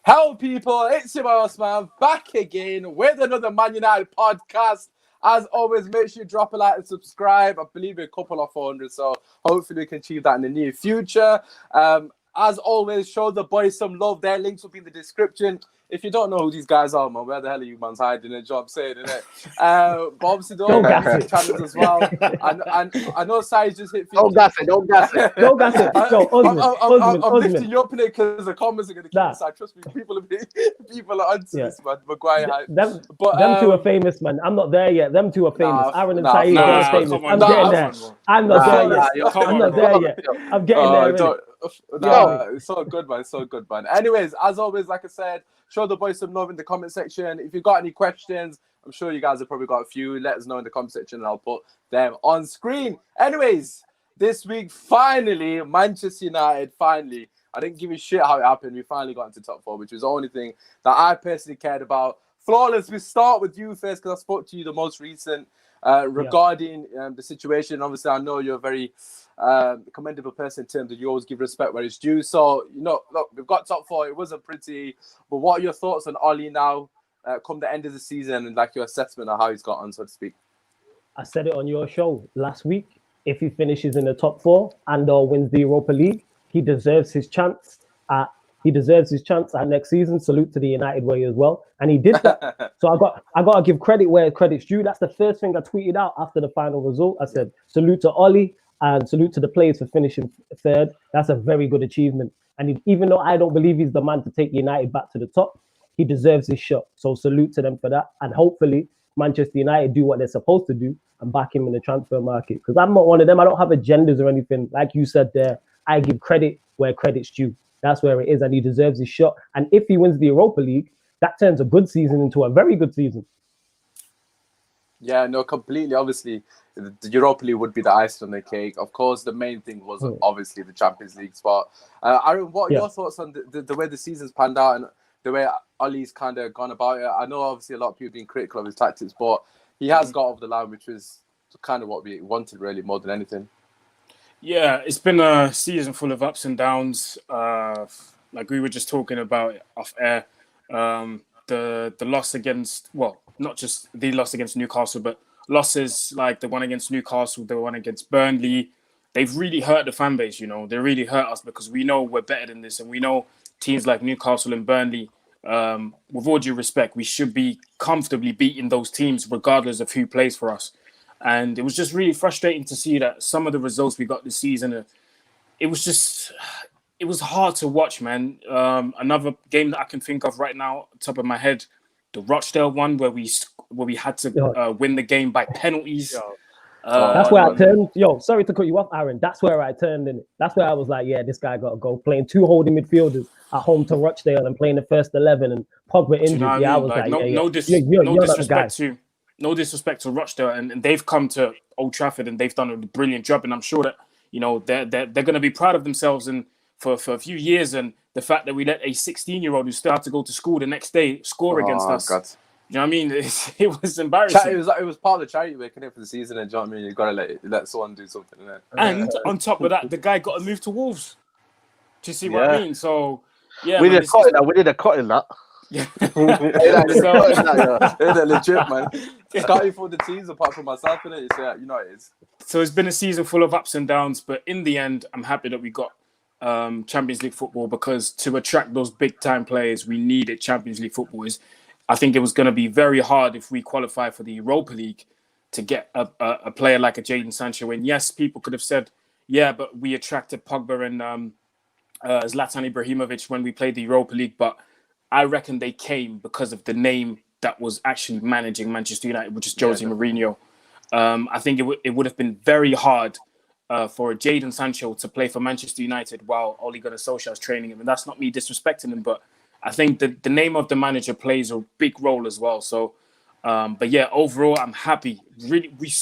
Hello, people. It's your boy Usmaan back again with another Man United podcast. As always, make sure you drop a like and subscribe. I believe we're a couple of 400, so hopefully we can achieve that in the near future. As always, show the boys some love. Their links will be in the description. If you don't know who these guys are, man, where the hell are you man's hiding a job saying, innit? But obviously, don't YouTube channels as well. I know Saeed just hit 50. Don't gas it. Don't gas it. Yo, I'm lifting you up in it because the comments are going to keep inside. Trust me, people are onto this, man. Maguire. Them two are famous, man. I'm not there yet. Them two are famous. Aaron and Saeed are famous. I'm getting there. I'm not there yet. I'm not there yet. I'm getting there. It's so good, man. So good, man. Anyways, as always, like I said, show the boys some love in the comment section. If you've got any questions, I'm sure you guys have probably got a few. Let us know in the comment section and I'll put them on screen. Anyways, this week, finally, Manchester United, I didn't give a shit how it happened. We finally got into top four, which was the only thing that I personally cared about. Flawless, we start with you first because I spoke to you the most recent regarding the situation. Obviously, I know you're a very commendable person in terms of you always give respect where it's due. So, look, we've got top four. It wasn't pretty. But what are your thoughts on Oli now, come the end of the season, and like your assessment of how he's got on, so to speak? I said it on your show last week. If he finishes in the top four and or wins the Europa League, he deserves his chance at next season. Salute to the United way as well. And he did that. So I got to give credit where credit's due. That's the first thing I tweeted out after the final result. I said, salute to Oli and salute to the players for finishing third. That's a very good achievement. And even though I don't believe he's the man to take United back to the top, he deserves his shot. So salute to them for that. And hopefully Manchester United do what they're supposed to do and back him in the transfer market. Because I'm not one of them. I don't have agendas or anything. Like you said there, I give credit where credit's due. That's where it is, and he deserves his shot. And if he wins the Europa League, that turns a good season into a very good season. Yeah, no, completely. Obviously, the Europa League would be the icing on the cake. Of course, the main thing was obviously the Champions League spot. Aaron, what are your thoughts on the way the season's panned out and the way Ollie's kind of gone about it? I know obviously a lot of people being critical of his tactics, but he has got over the line, which was kind of what we wanted, really, more than anything. Yeah, it's been a season full of ups and downs. Like we were just talking about off air, the loss against, well, not just the loss against Newcastle, but losses like the one against Newcastle, the one against Burnley, they've really hurt the fan base, They really hurt us because we know we're better than this. And we know teams like Newcastle and Burnley, with all due respect, we should be comfortably beating those teams regardless of who plays for us. And it was just really frustrating to see that some of the results we got this season, it was hard to watch, man. Another game that I can think of right now, top of my head, the Rochdale one where we had to win the game by penalties. That's where I turned. Sorry to cut you off, Aaron. That's where I turned in. That's where I was like, yeah, this guy got to go. Playing two holding midfielders at home to Rochdale and playing the first 11 and Pogba injured. I was like, no disrespect to Rochdale, and they've come to Old Trafford and they've done a brilliant job. And I'm sure that they're going to be proud of themselves and for a few years. And the fact that we let a 16-year-old who still had to go to school the next day score against us. God. You know what I mean? It was embarrassing. It was part of the charity work for the season, and you know what I mean? You got to let someone do something. And on top of that, the guy got to move to Wolves. Do you see what I mean? So yeah, we did a cut in that. Yeah, they're legit, man. Scotty for the teams apart from myself, innit? It is. So it's been a season full of ups and downs, but in the end, I'm happy that we got Champions League football, because to attract those big time players, we needed Champions League football. I think it was going to be very hard if we qualify for the Europa League to get a player like a Jadon Sancho. And yes, people could have said, yeah, but we attracted Pogba and Zlatan Ibrahimovic when we played the Europa League, but I reckon they came because of the name that was actually managing Manchester United, which is Jose Mourinho. I think it would have been very hard for Jadon Sancho to play for Manchester United while Ole Gunnar Solskjaer is training him. And that's not me disrespecting him, but I think the name of the manager plays a big role as well. So, but yeah, overall, I'm happy. Really, we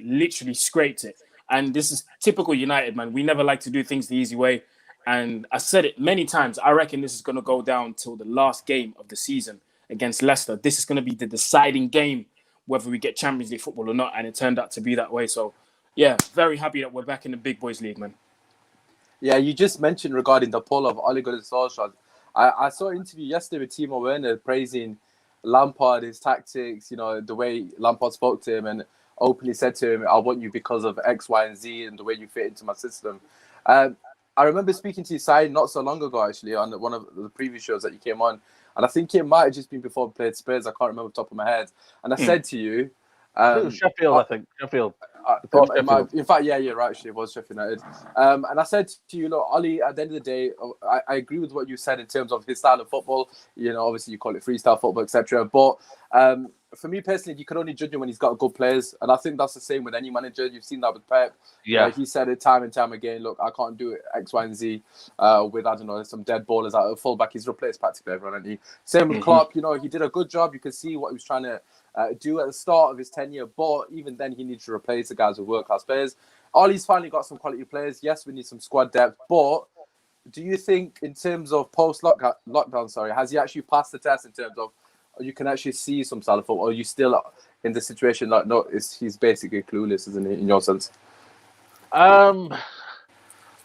literally scraped it. And this is typical United, man. We never like to do things the easy way. And I said it many times. I reckon this is going to go down till the last game of the season against Leicester. This is going to be the deciding game whether we get Champions League football or not. And it turned out to be that way. So, yeah, very happy that we're back in the big boys league, man. Yeah, you just mentioned regarding the pull of Ole Gunnar Solskjaer. I saw an interview yesterday with Timo Werner praising Lampard, his tactics, the way Lampard spoke to him and openly said to him, I want you because of X, Y, and Z and the way you fit into my system. I remember speaking to you, Saeed, not so long ago, actually, on one of the previous shows that you came on. And I think it might have just been before we played Spurs. I can't remember off the top of my head. And I said to you... Sheffield, I think. Sheffield. In fact, yeah, you're right. Actually, it was Sheffield United. And I said to you, look, Ollie, at the end of the day, I agree with what you said in terms of his style of football. Obviously you call it freestyle football, etc. But for me personally, you can only judge him when he's got good players, and I think that's the same with any manager. You've seen that with Pep. Yeah, he said it time and time again. Look, I can't do it X, Y, and Z with some dead ballers at fullback. He's replaced practically everyone, hasn't he? Same with Klopp. He did a good job. You could see what he was trying to do at the start of his tenure, but even then he needs to replace the guys with world-class players. Ollie's finally got some quality players. Yes, we need some squad depth, but do you think in terms of post-lockdown, has he actually passed the test in terms of you can actually see some style of football, or are you still in the situation like, no, he's basically clueless, isn't he, in your sense? I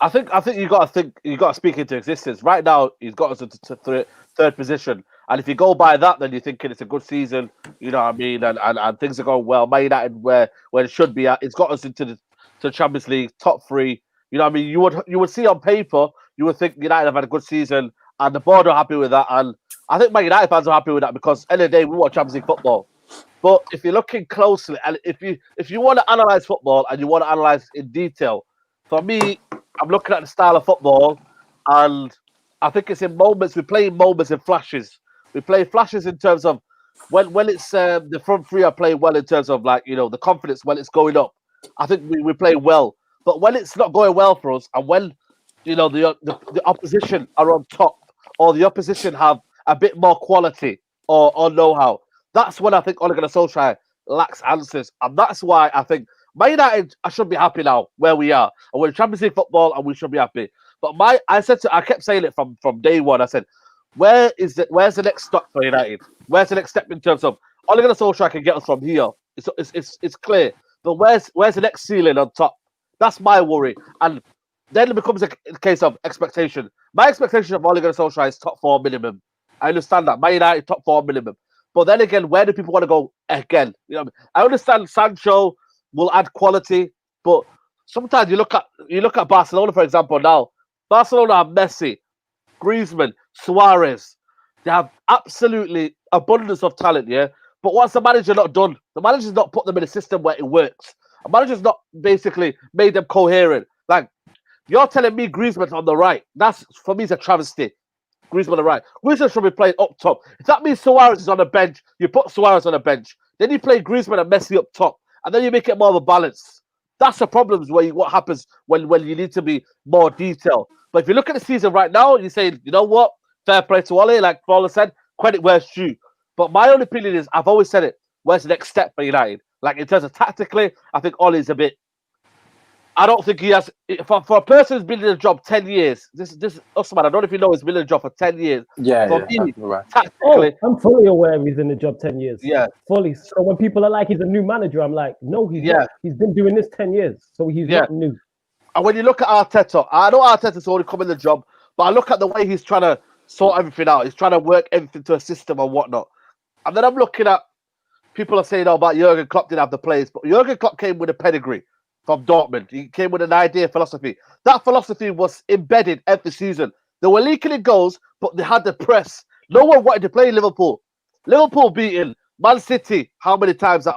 think you got to speak into existence. Right now, he's got us to third position, and if you go by that, then you're thinking it's a good season. You know what I mean? And things are going well. Man United where it should be at. It's got us into the Champions League top 3. You know what I mean? You would see on paper, you would think United have had a good season, and the board are happy with that. And I think Man United fans are happy with that because at the end of the day, we want Champions League football. But if you're looking closely, and if you want to analyze football and you want to analyze in detail, for me, I'm looking at the style of football, and I think it's in moments. We play in moments and flashes. We play flashes in terms of when it's the front three are playing well in terms of the confidence when it's going up. I think we play well, but when it's not going well for us, and when the opposition are on top, or the opposition have a bit more quality or know-how, that's when I think Ole Gunnar Solskjaer lacks answers, and that's why I think Man United, I should be happy now where we are, and we're in Champions League football, and we should be happy. But I kept saying it from day one. I said, where's the next stop for United? Where's the next step in terms of Ole Gunnar Solskjaer can get us from here? It's clear, but where's the next ceiling on top? That's my worry, and then it becomes a case of expectation. My expectation of Ole Gunnar Solskjaer is top 4 minimum. I understand that Man United top 4 minimum, but then again, where do people want to go again? I understand Sancho will add quality, but sometimes you look at Barcelona, for example. Now Barcelona have Messi, Griezmann, Suarez. They have absolutely abundance of talent, yeah. But what's the manager not done? The manager's not put them in a system where it works. The manager's not basically made them coherent. Like, you're telling me Griezmann's on the right. That's, for me, it's a travesty. Griezmann on the right. Griezmann should be playing up top. If that means Suarez is on the bench, you put Suarez on the bench. Then you play Griezmann and Messi up top. And then you make it more of a balance. That's the problems what happens when you need to be more detailed. But if you look at the season right now, you're saying, you know what? Fair play to Ole, like Paula said, credit where it's due. But my own opinion is, I've always said it, where's the next step for United? Like, in terms of tactically, I think Ole's a bit... I don't think he has... For a person who's been in a job 10 years, this Usmaan, I don't know if you know, he's been in a job for 10 years. Yeah, for me, right. Tactically... I'm fully aware he's in the job 10 years. Yeah. Fully. So when people are like, he's a new manager, I'm like, no, he's not. He's been doing this 10 years, so he's not new. And when you look at Arteta, I know Arteta's already come in the job, but I look at the way he's trying to sort everything out. He's trying to work everything to a system and whatnot. And then I'm looking at people are saying about Jurgen Klopp didn't have the players, but Jurgen Klopp came with a pedigree from Dortmund. He came with an idea, philosophy. That philosophy was embedded every season. They were leaking in goals, but they had the press. No one wanted to play Liverpool. Liverpool beating Man City how many times at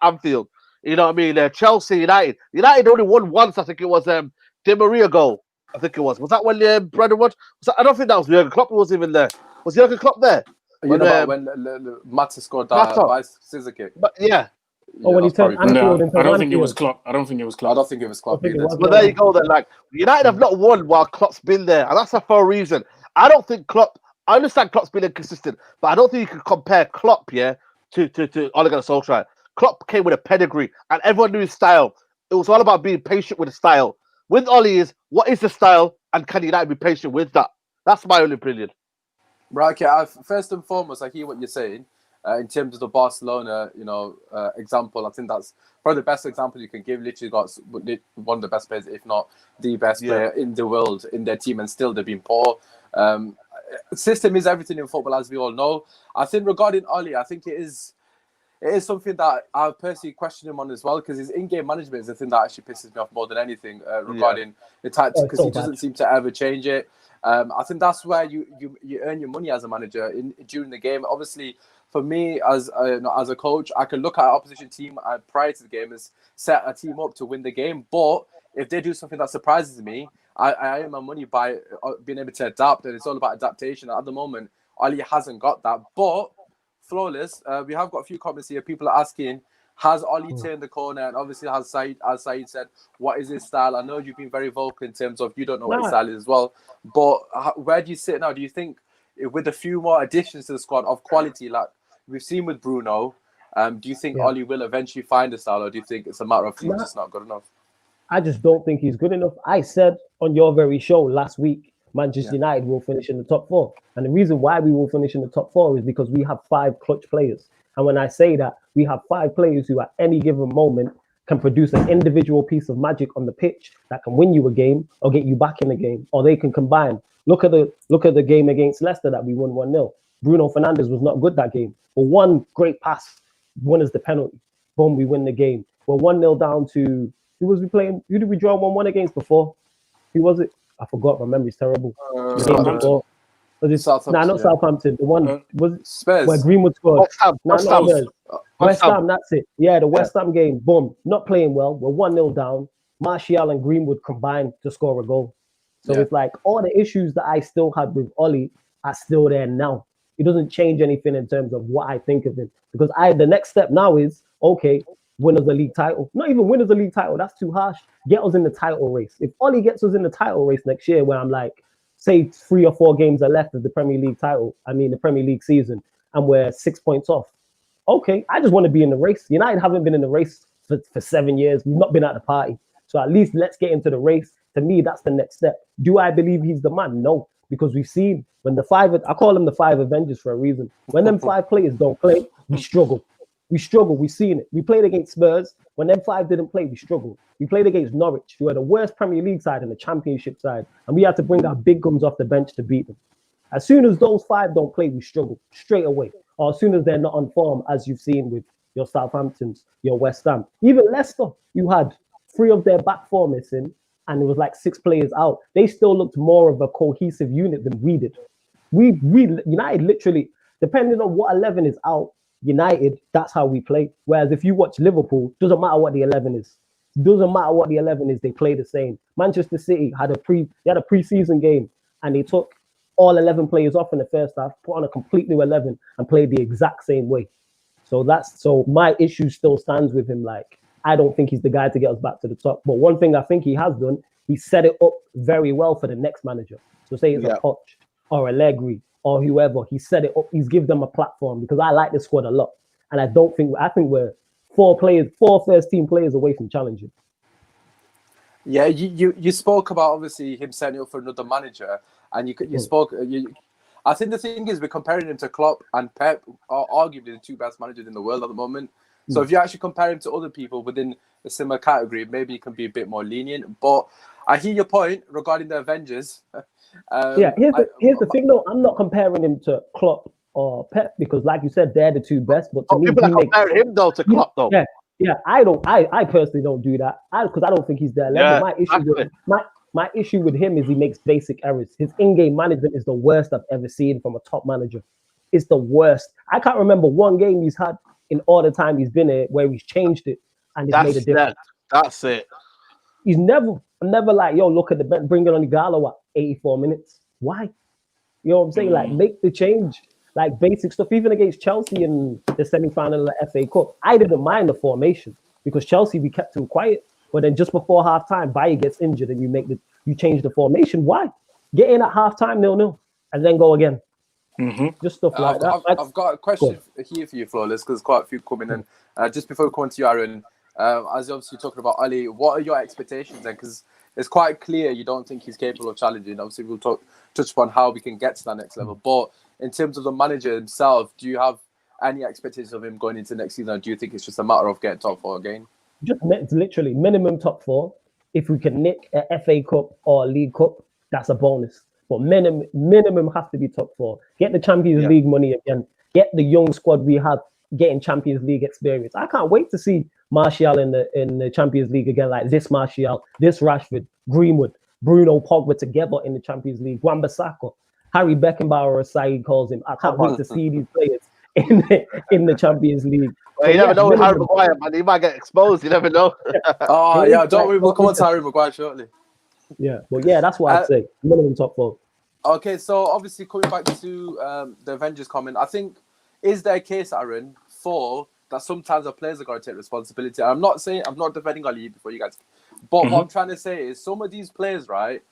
Anfield? You know what I mean? Chelsea, United. United only won once. I think it was Di Maria goal. I think it was. Was that when Brendan Rodgers? I don't think that was Jurgen Klopp. Who was even there? Was Jurgen Klopp there? When Mata scored that by scissor kick. But yeah. Oh, when he turned Anfield into I don't think it was Klopp. I don't think it was Klopp. I don't think it was Klopp either. But there you go then. Like, United have not won while Klopp's been there. And that's for a reason. I don't think Klopp... I understand Klopp's been inconsistent, but I don't think you can compare Klopp, to Ole Gunnar Solskjaer. Klopp came with a pedigree, and everyone knew his style. It was all about being patient with the style. With Ole is, what is the style, and can United be patient with that? That's my only opinion. Right, okay. First and foremost, I hear what you're saying. In terms of the Barcelona, example, I think that's probably the best example you can give. Literally got one of the best players, if not the best player in the world in their team, and still they've been poor. system is everything in football, as we all know. I think regarding Oli, I think it is something that I personally question him on as well, because his in-game management is the thing that actually pisses me off more than anything regarding the tactics, because he doesn't seem to ever change it. I think that's where you earn your money as a manager during the game. Obviously, for me as a coach, I can look at an opposition team prior to the game and set a team up to win the game. But if they do something that surprises me, I earn my money by being able to adapt, and it's all about adaptation. At the moment, Ali hasn't got that, but Flawless, we have got a few comments here. People are asking, has Oli turned the corner? And obviously, as Saeed said, what is his style? I know you've been very vocal in terms of you don't know what his style is as well. But where do you sit now? Do you think with a few more additions to the squad of quality, like we've seen with Bruno, do you think Oli will eventually find a style, or do you think it's a matter of he's just not good enough? I just don't think he's good enough. I said on your very show last week, Manchester United will finish in the top 4. And the reason why we will finish in the top 4 is because we have 5 clutch players. And when I say that, we have 5 players who at any given moment can produce an individual piece of magic on the pitch that can win you a game or get you back in the game, or they can combine. Look at the game against Leicester that we won 1-0. Bruno Fernandes was not good that game. But one great pass won us the penalty. Boom, we win the game. We're 1-0 down to, who was we playing? Who did we draw 1-1 against before? Who was it? I forgot. My memory's terrible. Southampton. Not Southampton. The one was Spurs. Where Greenwood scored. West Ham. West Ham, that's it. Yeah, the West Ham game. Boom. Not playing well. We're 1-0 down. Martial and Greenwood combined to score a goal. So it's like all the issues that I still had with Oli are still there now. It doesn't change anything in terms of what I think of him. Because the next step now is, okay, win us the league title. Not even win us the league title. That's too harsh. Get us in the title race. If Oli gets us in the title race next year, where I'm like, say 3 or 4 games are left of the Premier League the Premier League season, and we're 6 points off. Okay, I just want to be in the race. United haven't been in the race for 7 years. We've not been at the party. So at least let's get into the race. To me, that's the next step. Do I believe he's the man? No, because we've seen when I call them the 5 Avengers for a reason. When them 5 players don't play, we struggle. We've seen it. We played against Spurs. When them 5 didn't play, we struggled. We played against Norwich, who are the worst Premier League side and the Championship side, and we had to bring our big guns off the bench to beat them. As soon as those 5 don't play, we struggle straight away. Or as soon as they're not on form, as you've seen with your Southamptons, your West Ham. Even Leicester, you had 3 of their back 4 missing, and it was like 6 players out. They still looked more of a cohesive unit than we did. We United literally, depending on what 11 is out, United, that's how we play. Whereas if you watch Liverpool, doesn't matter what the 11 is. Doesn't matter what the 11 is, they play the same. Manchester City had a pre-season game, and they took all 11 players off in the first half, put on a complete new 11, and played the exact same way. So my issue still stands with him. Like, I don't think he's the guy to get us back to the top. But one thing I think he has done, he set it up very well for the next manager. So say it's a Poch or Allegri or whoever, he set it up. He's given them a platform, because I like the squad a lot, and I think we're 4 first team players away from challenging. Yeah, you spoke about obviously him setting up for another manager, and you spoke. I think the thing is, we're comparing him to Klopp and Pep, are arguably the 2 best managers in the world at the moment. So if you actually compare him to other people within a similar category, maybe he can be a bit more lenient. But I hear your point regarding the Avengers. Here's the thing, though. I'm not comparing him to Klopp or Pep, because, like you said, they're the 2 best. But to me, people compare him though to Klopp, though. Yeah. I personally don't do that. Because I don't think he's their level. My issue with him is he makes basic errors. His in-game management is the worst I've ever seen from a top manager. It's the worst. I can't remember one game he's had in all the time he's been here where he's changed it and it's made a difference. That's it. He's never like, yo, look at the bench, bring it on Igalo at 84 minutes. Why? You know what I'm saying? Like, make the change. Like, basic stuff. Even against Chelsea in the semi-final of the FA Cup, I didn't mind the formation, because Chelsea, we kept him quiet. But then just before halftime, Bayer gets injured and you change the formation. Why? Get in at halftime 0-0 and then go again. Just stuff like that. I've got a question here for you, Flawless, because quite a few coming in. Just before we come on to you, Aaron, as you're obviously talking about Ali, what are your expectations then? Because it's quite clear you don't think he's capable of challenging. Obviously, we'll touch upon how we can get to that next level. But in terms of the manager himself, do you have any expectations of him going into next season? Or do you think it's just a matter of getting top 4 again? Just literally minimum top 4. If we can nick a FA Cup or a League Cup, that's a bonus. but minimum has to be top 4. Get the Champions League money again. Get the young squad we have getting Champions League experience. I can't wait to see Martial in the Champions League again, like this Martial, this Rashford, Greenwood, Bruno, Pogba together in the Champions League. Wan-Bissaka, Harry Beckenbauer, as Saeed calls him. I can't wait to see these players in the Champions League. Well, you never know with Harry Maguire, man. He might get exposed. You never know. Oh, yeah, don't worry. We'll come on to Harry Maguire shortly. Yeah, but yeah, that's what I'd say. Minimum top 4. Okay, so obviously coming back to the Avengers comment, I think, is there a case, Aaron, for that sometimes the players are going to take responsibility? I'm not defending Ali before you guys, but what I'm trying to say is some of these players, right?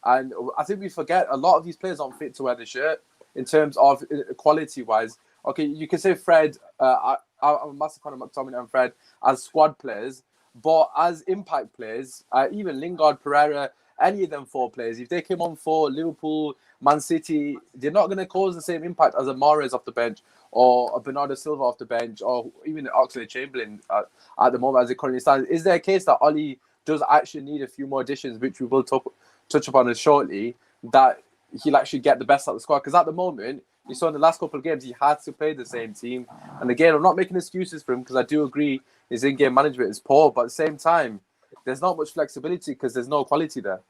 And I think we forget a lot of these players aren't fit to wear the shirt in terms of quality wise. Okay, you can say Fred, I'm a massive fan of McTominay and Fred as squad players, but as impact players, even Lingard, Pereira, any of them 4 players, if they came on for Liverpool, Man City, they're not going to cause the same impact as a Mahrez off the bench or a Bernardo Silva off the bench or even Oxlade-Chamberlain at the moment as it currently stands. Is there a case that Oli does actually need a few more additions, which we will touch upon shortly, that he'll actually get the best out of the squad? Because at the moment, you saw in the last couple of games, he had to play the same team. And again, I'm not making excuses for him because I do agree his in-game management is poor, but at the same time, there's not much flexibility because there's no quality there.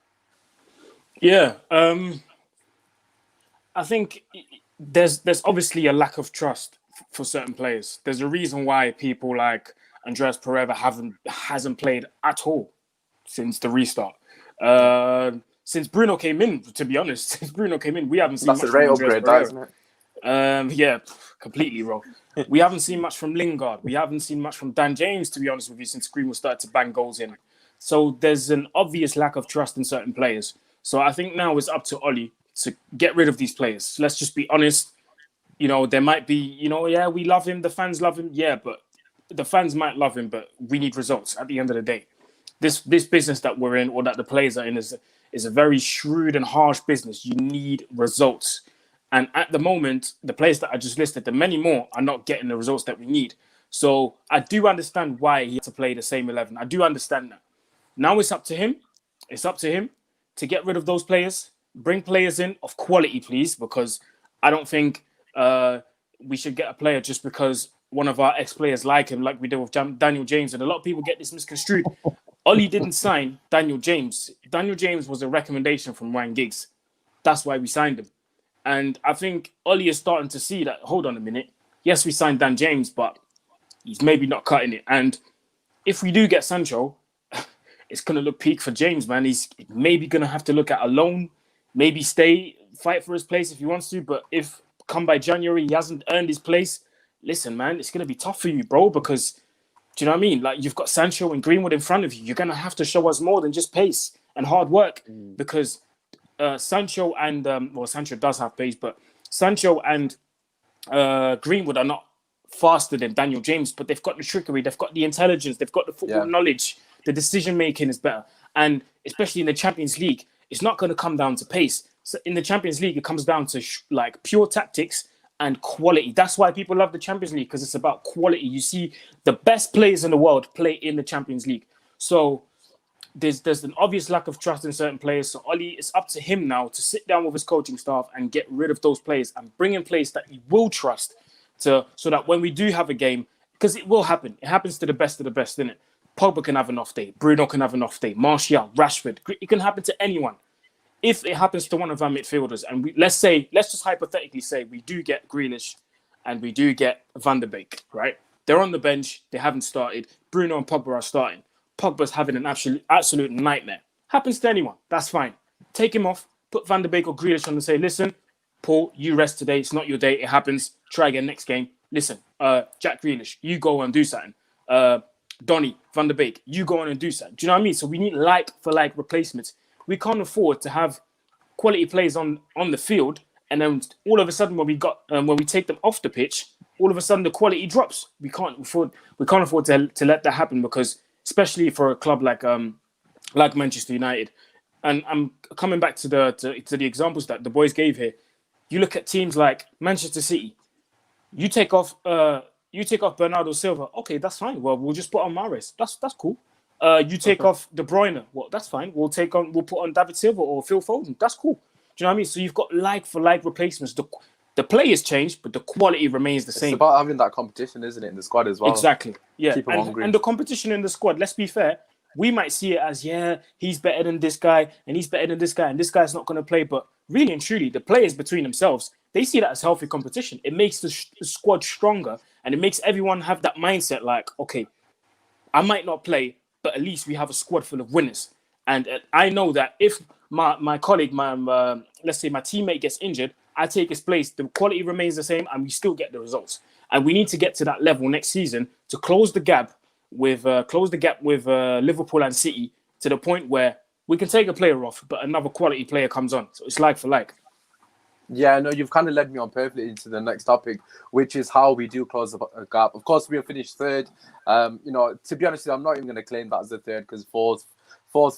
Yeah, I think there's obviously a lack of trust for certain players. There's a reason why people like Andreas Pereira hasn't played at all since the restart. Since Bruno came in, to be honest, we haven't seen much from Andreas Pereira. Isn't it? Yeah, completely wrong. We haven't seen much from Lingard. We haven't seen much from Dan James, to be honest with you, since Greenwood started to bang goals in. So there's an obvious lack of trust in certain players. So I think now it's up to Oli to get rid of these players. Let's just be honest. There might be, we love him. The fans love him. Yeah, but the fans might love him, but we need results at the end of the day. This business that we're in or that the players are in is a very shrewd and harsh business. You need results. And at the moment, the players that I just listed, the many more, are not getting the results that we need. So I do understand why he had to play the same 11. I do understand that. Now it's up to him. It's up to him to get rid of those players, bring players in of quality, please, because I don't think we should get a player just because one of our ex-players like him, like we did with Daniel James. And a lot of people get this misconstrued. Oli didn't sign Daniel James. Daniel James was a recommendation from Ryan Giggs. That's why we signed him. And I think Oli is starting to see that, hold on a minute. Yes, we signed Dan James, but he's maybe not cutting it. And if we do get Sancho, it's going to look peak for James, man. He's maybe going to have to look at a loan, maybe stay, fight for his place if he wants to. But if come by January, he hasn't earned his place, listen, man, it's going to be tough for you, bro, because, do you know what I mean? Like, you've got Sancho and Greenwood in front of you. You're going to have to show us more than just pace and hard work because Sancho and, Sancho does have pace, but Sancho and Greenwood are not faster than Daniel James, but they've got the trickery, they've got the intelligence, they've got the football knowledge. The decision-making is better. And especially in the Champions League, it's not going to come down to pace. So in the Champions League, it comes down to pure tactics and quality. That's why people love the Champions League, because it's about quality. You see the best players in the world play in the Champions League. So there's an obvious lack of trust in certain players. So Oli, it's up to him now to sit down with his coaching staff and get rid of those players and bring in players that he will trust so that when we do have a game, because it will happen. It happens to the best of the best, innit? Pogba can have an off day. Bruno can have an off day. Martial, Rashford. It can happen to anyone. If it happens to one of our midfielders, and let's just hypothetically say we do get Grealish and we do get Van der Beek, right? They're on the bench. They haven't started. Bruno and Pogba are starting. Pogba's having an absolute nightmare. Happens to anyone. That's fine. Take him off. Put Van der Beek or Grealish on and say, listen, Paul, you rest today. It's not your day. It happens. Try again next game. Listen, Jack Grealish, you go and do something. Donny, Van der Beek, you go on and do something. Do you know what I mean? So we need like-for-like replacements. We can't afford to have quality players on the field, and then all of a sudden when we take them off the pitch, all of a sudden the quality drops. We can't afford to let that happen, because especially for a club like Manchester United, and I'm coming back to the examples that the boys gave here. You look at teams like Manchester City. You take off Bernardo Silva. Okay, that's fine. Well, we'll just put on Mahrez. That's cool. You take off De Bruyne. Well, that's fine. We'll put on David Silva or Phil Foden. That's cool. Do you know what I mean? So you've got like for like replacements. The players change, but the quality remains the same. It's about having that competition, isn't it, in the squad as well? Exactly. Yeah. Keep 'em hungry. And the competition in the squad, let's be fair, we might see it as, yeah, he's better than this guy, and he's better than this guy, and this guy's not going to play. But really and truly, the players between themselves, they see that as healthy competition. It makes the squad stronger, and it makes everyone have that mindset like, okay, I might not play, but at least we have a squad full of winners. And I know that if my colleague, let's say my teammate gets injured, I take his place, the quality remains the same, and we still get the results. And we need to get to that level next season to close the gap with Liverpool and City to the point where we can take a player off, but another quality player comes on. So it's like for like. Yeah, no, you've kind of led me on perfectly into the next topic, which is how we do close the gap. Of course, we have finished third. To be honest, I'm not even going to claim that as the third because fourth,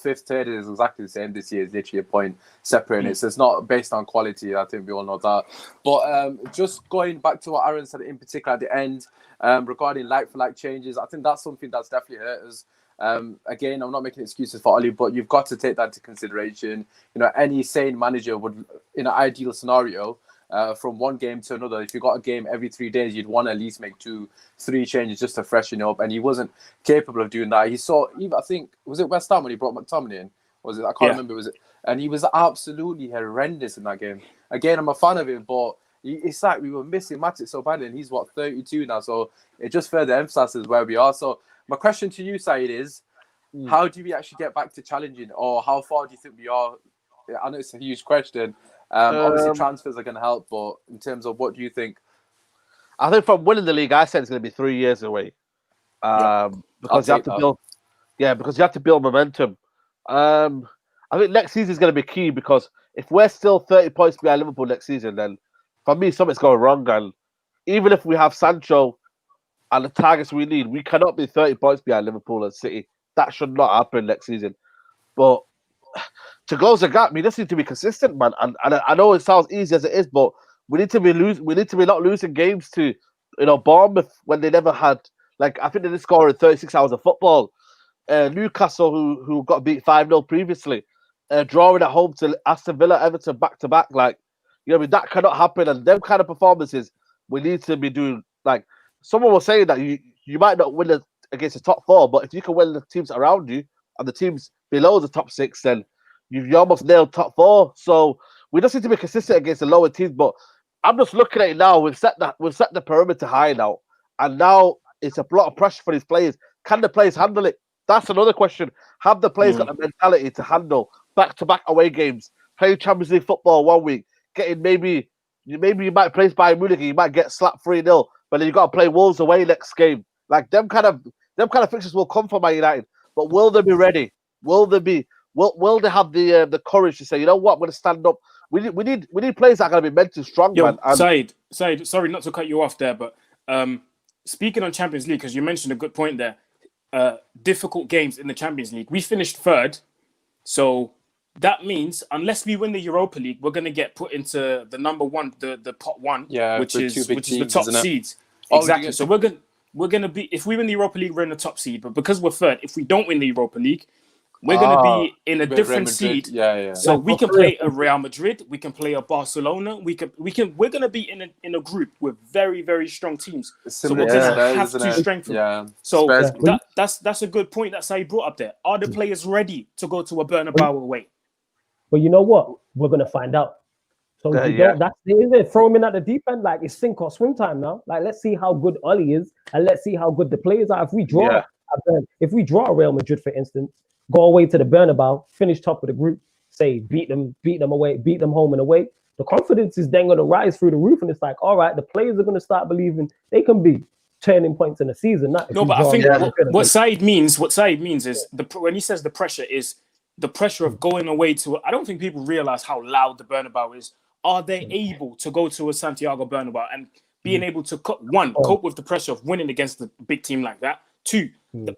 fifth, third is exactly the same this year. It's literally a point separating it. So it's not based on quality. I think we all know that. But just going back to what Aaron said in particular at the end regarding like-for-like changes, I think that's something that's definitely hurt us. Again, I'm not making excuses for Oli, but you've got to take that into consideration. Any sane manager would, in an ideal scenario, from one game to another, if you got a game every 3 days, you'd want to at least make 2-3 changes just to freshen up. And he wasn't capable of doing that. He saw, even I think, was it West Ham when he brought McTominay in? Was it? I can't remember. Was it? And he was absolutely horrendous in that game. Again, I'm a fan of him, but it's like we were missing Matic so badly, and he's 32 now. So it just further emphasizes where we are. So my question to you, Saeed, is how do we actually get back to challenging, or how far do you think we are? I know it's a huge question. Obviously, transfers are going to help, but in terms of what do you think? I think from winning the league, I said it's going to be 3 years away. Because you have to build. Yeah, because you have to build momentum. I think next season is going to be key because if we're still 30 points behind Liverpool next season, then for me, something's going wrong. And even if we have Sancho and the targets we need, we cannot be 30 points behind Liverpool and City. That should not happen next season. But to close the gap, we just need to be consistent, man. And I know it sounds easy as it is, but we need to be not losing games to Bournemouth when they never had, like, I think they did score in 36 hours of football. Newcastle, who got beat 5-0 previously, drawing at home to Aston Villa, Everton back to back. Like, that cannot happen. And them kind of performances, we need to be doing. Like, someone was saying that you might not win against the top 4, but if you can win the teams around you and the teams below the top 6, then you almost nailed top 4. So we just need to be consistent against the lower teams. But I'm just looking at it now. We've set the perimeter high now, and now it's a lot of pressure for these players. Can the players handle it? That's another question. Have the players got the mentality to handle back-to-back away games, playing Champions League football 1 week, getting maybe you might play Bayern Munich, you might get slapped 3-0, but then you got to play Wolves away next game. Like them kind of fixtures will come for Man United, but will they be ready? Will they have the courage to say, you know what, we're going to stand up? We need players that are going to be mentally strong, man. Saeed, sorry not to cut you off there, but speaking on Champions League, because you mentioned a good point there. Difficult games in the Champions League. We finished third, so that means unless we win the Europa League, we're going to get put into the number one, the pot one, which is the top seeds. Exactly. So we're going to be, if we win the Europa League, we're in the top seed. But because we're third, if we don't win the Europa League, we're going to be in a different seed. Yeah. So we can play a Real Madrid, we can play a Barcelona, we're going to be in a group with very, very strong teams. So we're going to have to strengthen. Yeah. So that's a good point that Saeed brought up there. Are the players ready to go to a Bernabeu away? But you know what? We're going to find out. So that's it. Throw him in at the deep end. Like, it's sink or swim time now. Like, let's see how good Oli is, and let's see how good the players are. If we draw Real Madrid, for instance, go away to the Bernabeu, finish top of the group, say beat them away, beat them home and away, the confidence is then going to rise through the roof, and it's like, all right, the players are going to start believing they can be turning points in the season. No, but I think what Saeed means is when he says the pressure is the pressure of going away to. I don't think people realize how loud the Bernabeu is. Are they able to go to a Santiago Bernabeu and being able to cope with the pressure of winning against a big team like that? 2,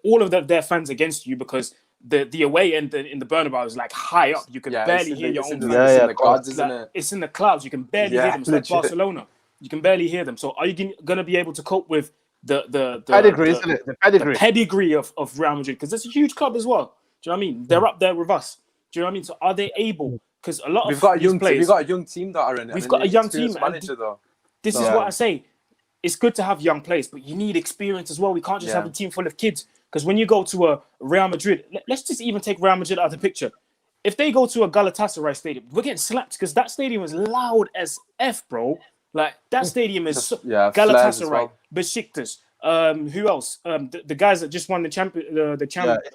all of their fans against you because the away end in the Bernabeu is like high up. You can barely hear your own fans. It's in the clouds, isn't it? It's in the clouds. You can barely hear them. It's like Barcelona. You can barely hear them. So are you going to be able to cope with the pedigree, isn't it? The pedigree of Real Madrid? Because it's a huge club as well. Do you know what I mean? They're up there with us. Do you know what I mean? So are they able because a lot We've of got a these young players, we've got a young team that are in it. We've and got an a young team, experienced and manager though. this is Yeah. what I say. It's good to have young players, but you need experience as well. We can't just have a team full of kids. Because when you go to a Real Madrid, let's just even take Real Madrid out of the picture. If they go to a Galatasaray stadium, we're getting slapped because that stadium is loud as F, bro. Like, that stadium is flares as Galatasaray, well. Besiktas. Who else? The guys that just won the championship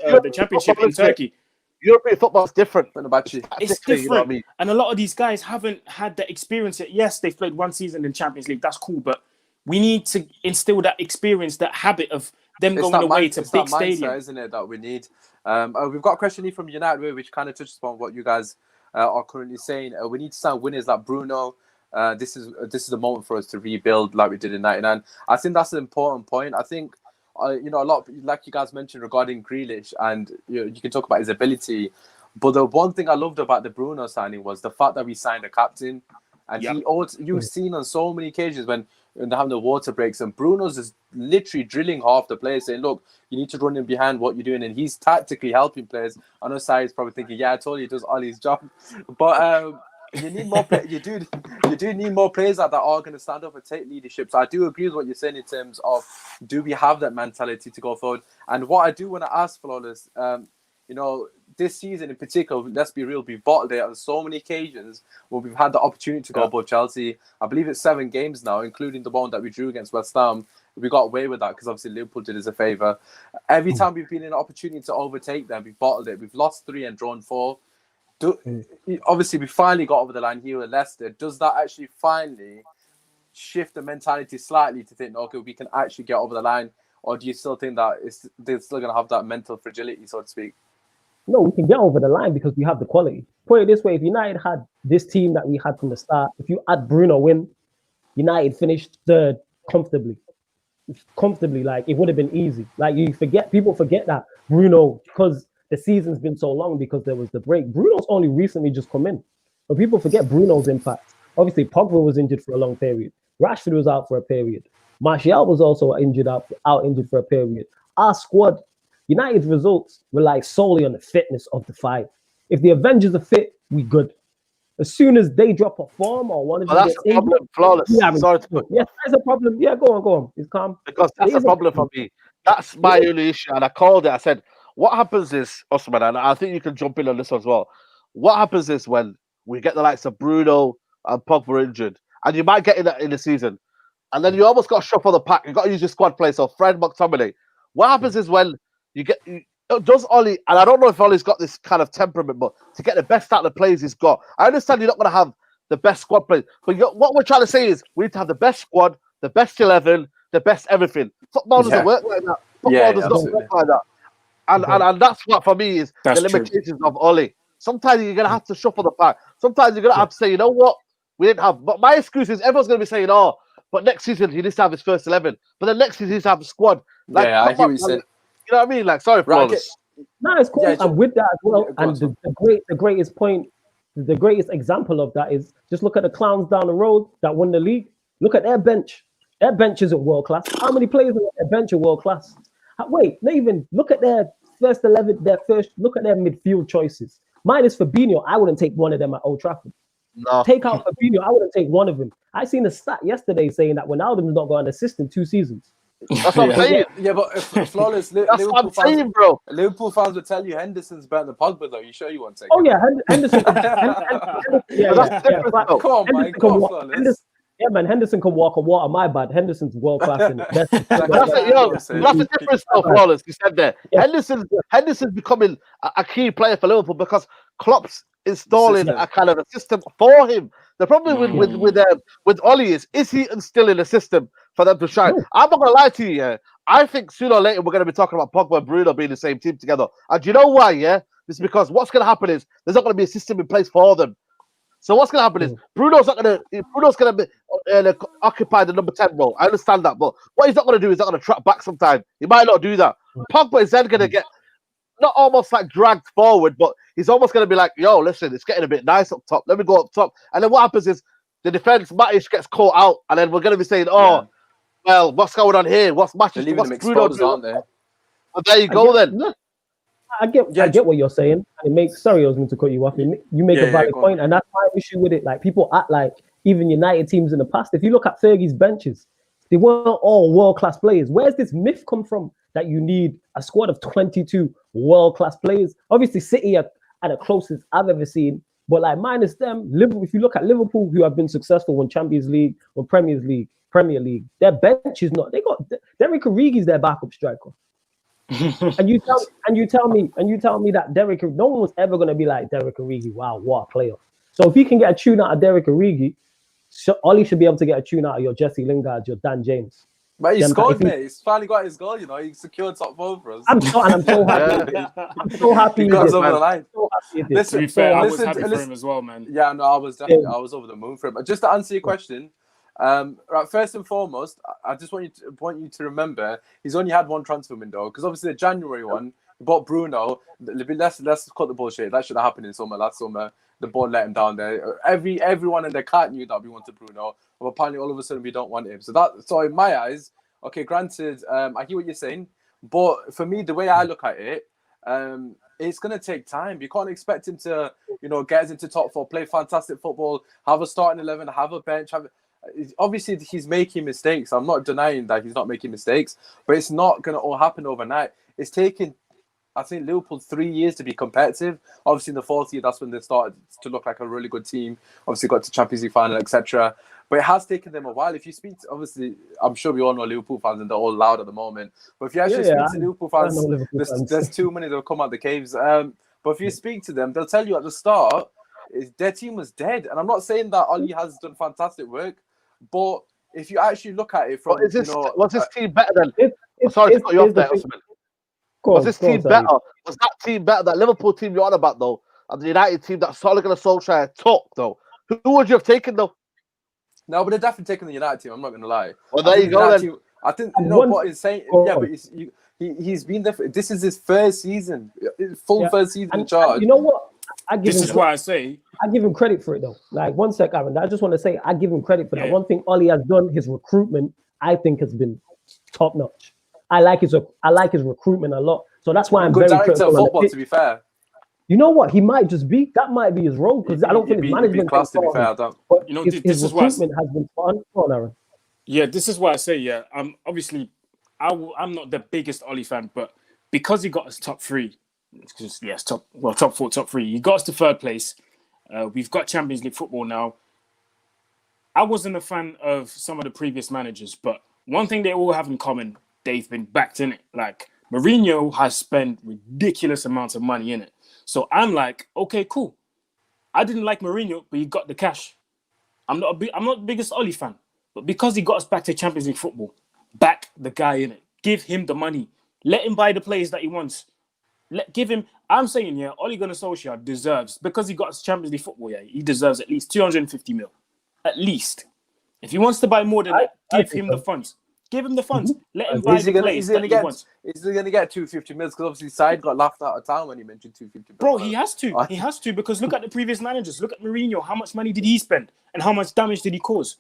in Football, Turkey. European football is different. Fenerbahce. It's Tactically, different. you know what I mean? And a lot of these guys haven't had that experience yet. Yes, they've played one season in Champions League. That's cool. But we need to instill that experience, that habit of them going away to big stadium. Isn't it, that we need? We've got a question here from United, which kind of touches upon what you guys are currently saying. We need to sign winners like Bruno. This is the moment for us to rebuild like we did in '99. I think that's an important point. I think a lot, like you guys mentioned regarding Grealish, and you can talk about his ability. But the one thing I loved about the Bruno signing was the fact that we signed a captain. And you've seen on so many occasions when they're having the water breaks, and Bruno's is literally drilling half the players, saying, look, you need to run in behind what you're doing. And he's tactically helping players. I know Saeed's probably thinking, yeah, I told you he does Ollie's job. But you need more you do need more players that are going to stand up and take leadership. So I do agree with what you're saying in terms of, do we have that mentality to go forward? And what I do want to ask, Flawless, this season in particular, let's be real, we've bottled it on so many occasions where we've had the opportunity to go above Chelsea. I believe it's 7 games now, including the one that we drew against West Ham. We got away with that because obviously Liverpool did us a favour. Every time we've been in an opportunity to overtake them, we've bottled it. We've lost 3 and drawn 4. Obviously, we finally got over the line here with Leicester. Does that actually finally shift the mentality slightly to think, okay, we can actually get over the line? Or do you still think that they're still going to have that mental fragility, so to speak? No, we can get over the line because we have the quality. Put it this way, if United had this team that we had from the start, if you add Bruno in, United finished third comfortably. Like, it would have been easy. Like, people forget that Bruno, because the season's been so long because there was the break. Bruno's only recently just come in. But people forget Bruno's impact. Obviously, Pogba was injured for a long period. Rashford was out for a period. Martial was also out injured for a period. Our squad, United's results rely solely on the fitness of the 5. If the Avengers are fit, we good. As soon as they drop a form or one of them that's a problem, Flawless. Sorry to put yes, that's a problem. Yeah, go on. It's calm. Because that's a problem for me. That's my only issue. And I called it. I said, what happens is, Usmaan, and I think you can jump in on this as well. What happens is when we get the likes of Bruno and Pogba injured, and you might get in the season, and then you almost got to shuffle the pack. You got to use your squad play. So Fred McTominay. What happens is when does Ollie, and I don't know if Ollie's got this kind of temperament, but to get the best out of the players he's got, I understand you're not going to have the best squad players, but what we're trying to say is we need to have the best squad, the best 11, the best everything. Football doesn't work like that. Football does not work like that. And that's what for me is the limitations of Ollie. Sometimes you're going to have to shuffle the pack. Sometimes you're going to have to say, you know what, we didn't have. But my excuse is everyone's going to be saying, oh, but next season he needs to have his first 11. But then next season he needs to have a squad. Like, I hear what you said. You know what I mean? Like, sorry, Flawless. No, it's cool. I'm with that as well. And the greatest point, the greatest example of that is just look at the clowns down the road that won the league. Look at their bench. Their bench isn't world class. How many players on their bench are world class? Wait, not even look at their first 11. Look at their midfield choices. Minus Fabinho, I wouldn't take one of them at Old Trafford. No. Take out Fabinho, I wouldn't take one of them. I seen a stat yesterday saying that Ronaldo's not got an assist in 2 seasons. That's what I'm saying. Yeah, but if Flawless, That's what I'm saying, bro. Liverpool fans would tell you Henderson's better than Pogba, though. You sure you won't take Oh, him? yeah, Henderson. Come on, man. Come on, Flawless. Yeah, man, Henderson can walk on water. My bad. Henderson's world class in it. That's the difference, though, Flawless. You said there. Yeah. Henderson's becoming a key player for Liverpool because Klopp's installing a kind of a system for him. The problem with Ollie is he instilling a system for them to shine? I'm not gonna lie to you. Yeah, I think sooner or later we're gonna be talking about Pogba and Bruno being the same team together. And do you know why? Yeah, it's because what's gonna happen is there's not gonna be a system in place for them. So what's gonna happen is Bruno's gonna be occupy the number 10 role. I understand that, but what he's not gonna do is not gonna trap back sometime. He might not do that. Pogba is then gonna get not almost like dragged forward, but he's almost going to be like, yo, listen, it's getting a bit nice up top. Let me go up top. And then what happens is the defense, Matic gets caught out, and then we're going to be saying, well, what's going on here? What's Bruno doing? aren't they? Well, there you go then. I get what you're saying. And it makes. Sorry, I was going to cut you off. You make a valid point, and that's my issue with it. Like people act like even United teams in the past. If you look at Fergie's benches, they weren't all world-class players. Where's this myth come from that you need a squad of 22 world-class players? Obviously, City are the closest I've ever seen, but like minus them, Liverpool. If you look at Liverpool, who have been successful in Champions League or Premier League, their bench is not. They got Derek Origi's their backup striker. and you tell me that no one was ever going to be like Derek Origi. Wow, what a player! So if you can get a tune out of Derek Origi, Ollie should be able to get a tune out of your Jesse Lingard, your Dan James. But he scored, mate. He's finally got his goal. You know, he secured top 4 for us. I'm so happy. I'm so happy. He got over the line. To be fair, I was happy for him as well, man. Yeah, no, I was over the moon for him. But just to answer your question, right, first and foremost, I just want you to remember he's only had one transfer window because obviously the January one, he bought Bruno. Let's cut the bullshit. That should have happened in summer. Last summer, the board let him down there. Everyone in the cat knew that we wanted Bruno, but apparently all of a sudden we don't want him. So in my eyes, okay, granted, I hear what you're saying, but for me, the way I look at it, it's going to take time. You can't expect him to, get us into top 4, play fantastic football, have a starting 11, have a bench, obviously he's making mistakes. I'm not denying that he's not making mistakes, but it's not going to all happen overnight. It's taken, I think, Liverpool 3 years to be competitive. Obviously in the 4th year, that's when they started to look like a really good team. Obviously got to Champions League final, etc. But it has taken them a while. If you speak to, obviously, I'm sure we all know Liverpool fans and they're all loud at the moment. But if you actually speak to Liverpool fans, there's too many that will come out the caves. But if you speak to them, they'll tell you at the start, their team was dead. And I'm not saying that Oli has done fantastic work, but if you actually look at it from, was this team better than? Sorry to cut you off there, Usmaan. Was this team better? Was that team better? That Liverpool team you're on about though, and the United team that Ole Gunnar Solskjaer took though? Who would you have taken though? No, but they're definitely taking the United team. I'm not going to lie. Well, there you go. Then. I think what he's saying. Yeah, but he's been there. This is his first season, first season in charge. You know what? This is why I say I give him credit for it though. Like 1 sec, Aaron. I just want to say I give him credit for that. One thing Ollie has done, his recruitment, I think has been top notch. I like his recruitment a lot. So that's why I'm good very director of football. To be fair, you know what? He might just be. That might be his role because I don't think his management. Class, to be fair, I don't. But his recruitment has been fun. Come on, Aaron. Yeah, this is why I say obviously I'm not the biggest Ollie fan, but because he got us top 3. Top 4, top 3. He got us to 3rd place. We've got Champions League football now. I wasn't a fan of some of the previous managers, but one thing they all have in common, they've been backed in it. Like Mourinho has spent ridiculous amounts of money in it. So I'm like, okay, cool. I didn't like Mourinho, but he got the cash. I'm not the biggest Ollie fan, but because he got us back to Champions League football, back the guy in it. Give him the money. Let him buy the players that he wants. Give him. I'm saying, Ole Gunnar Solskjaer deserves, because he got us Champions League football. He deserves at least 250 mil, at least. If he wants to buy more than that, give him the funds. Give him the funds. Let him buy the players that he wants. Is he going to get 250 mils? Because obviously Saeed got laughed out of town when he mentioned 250 mils. Bro, he has to. He has to, because look at the previous managers. Look at Mourinho. How much money did he spend, and how much damage did he cause?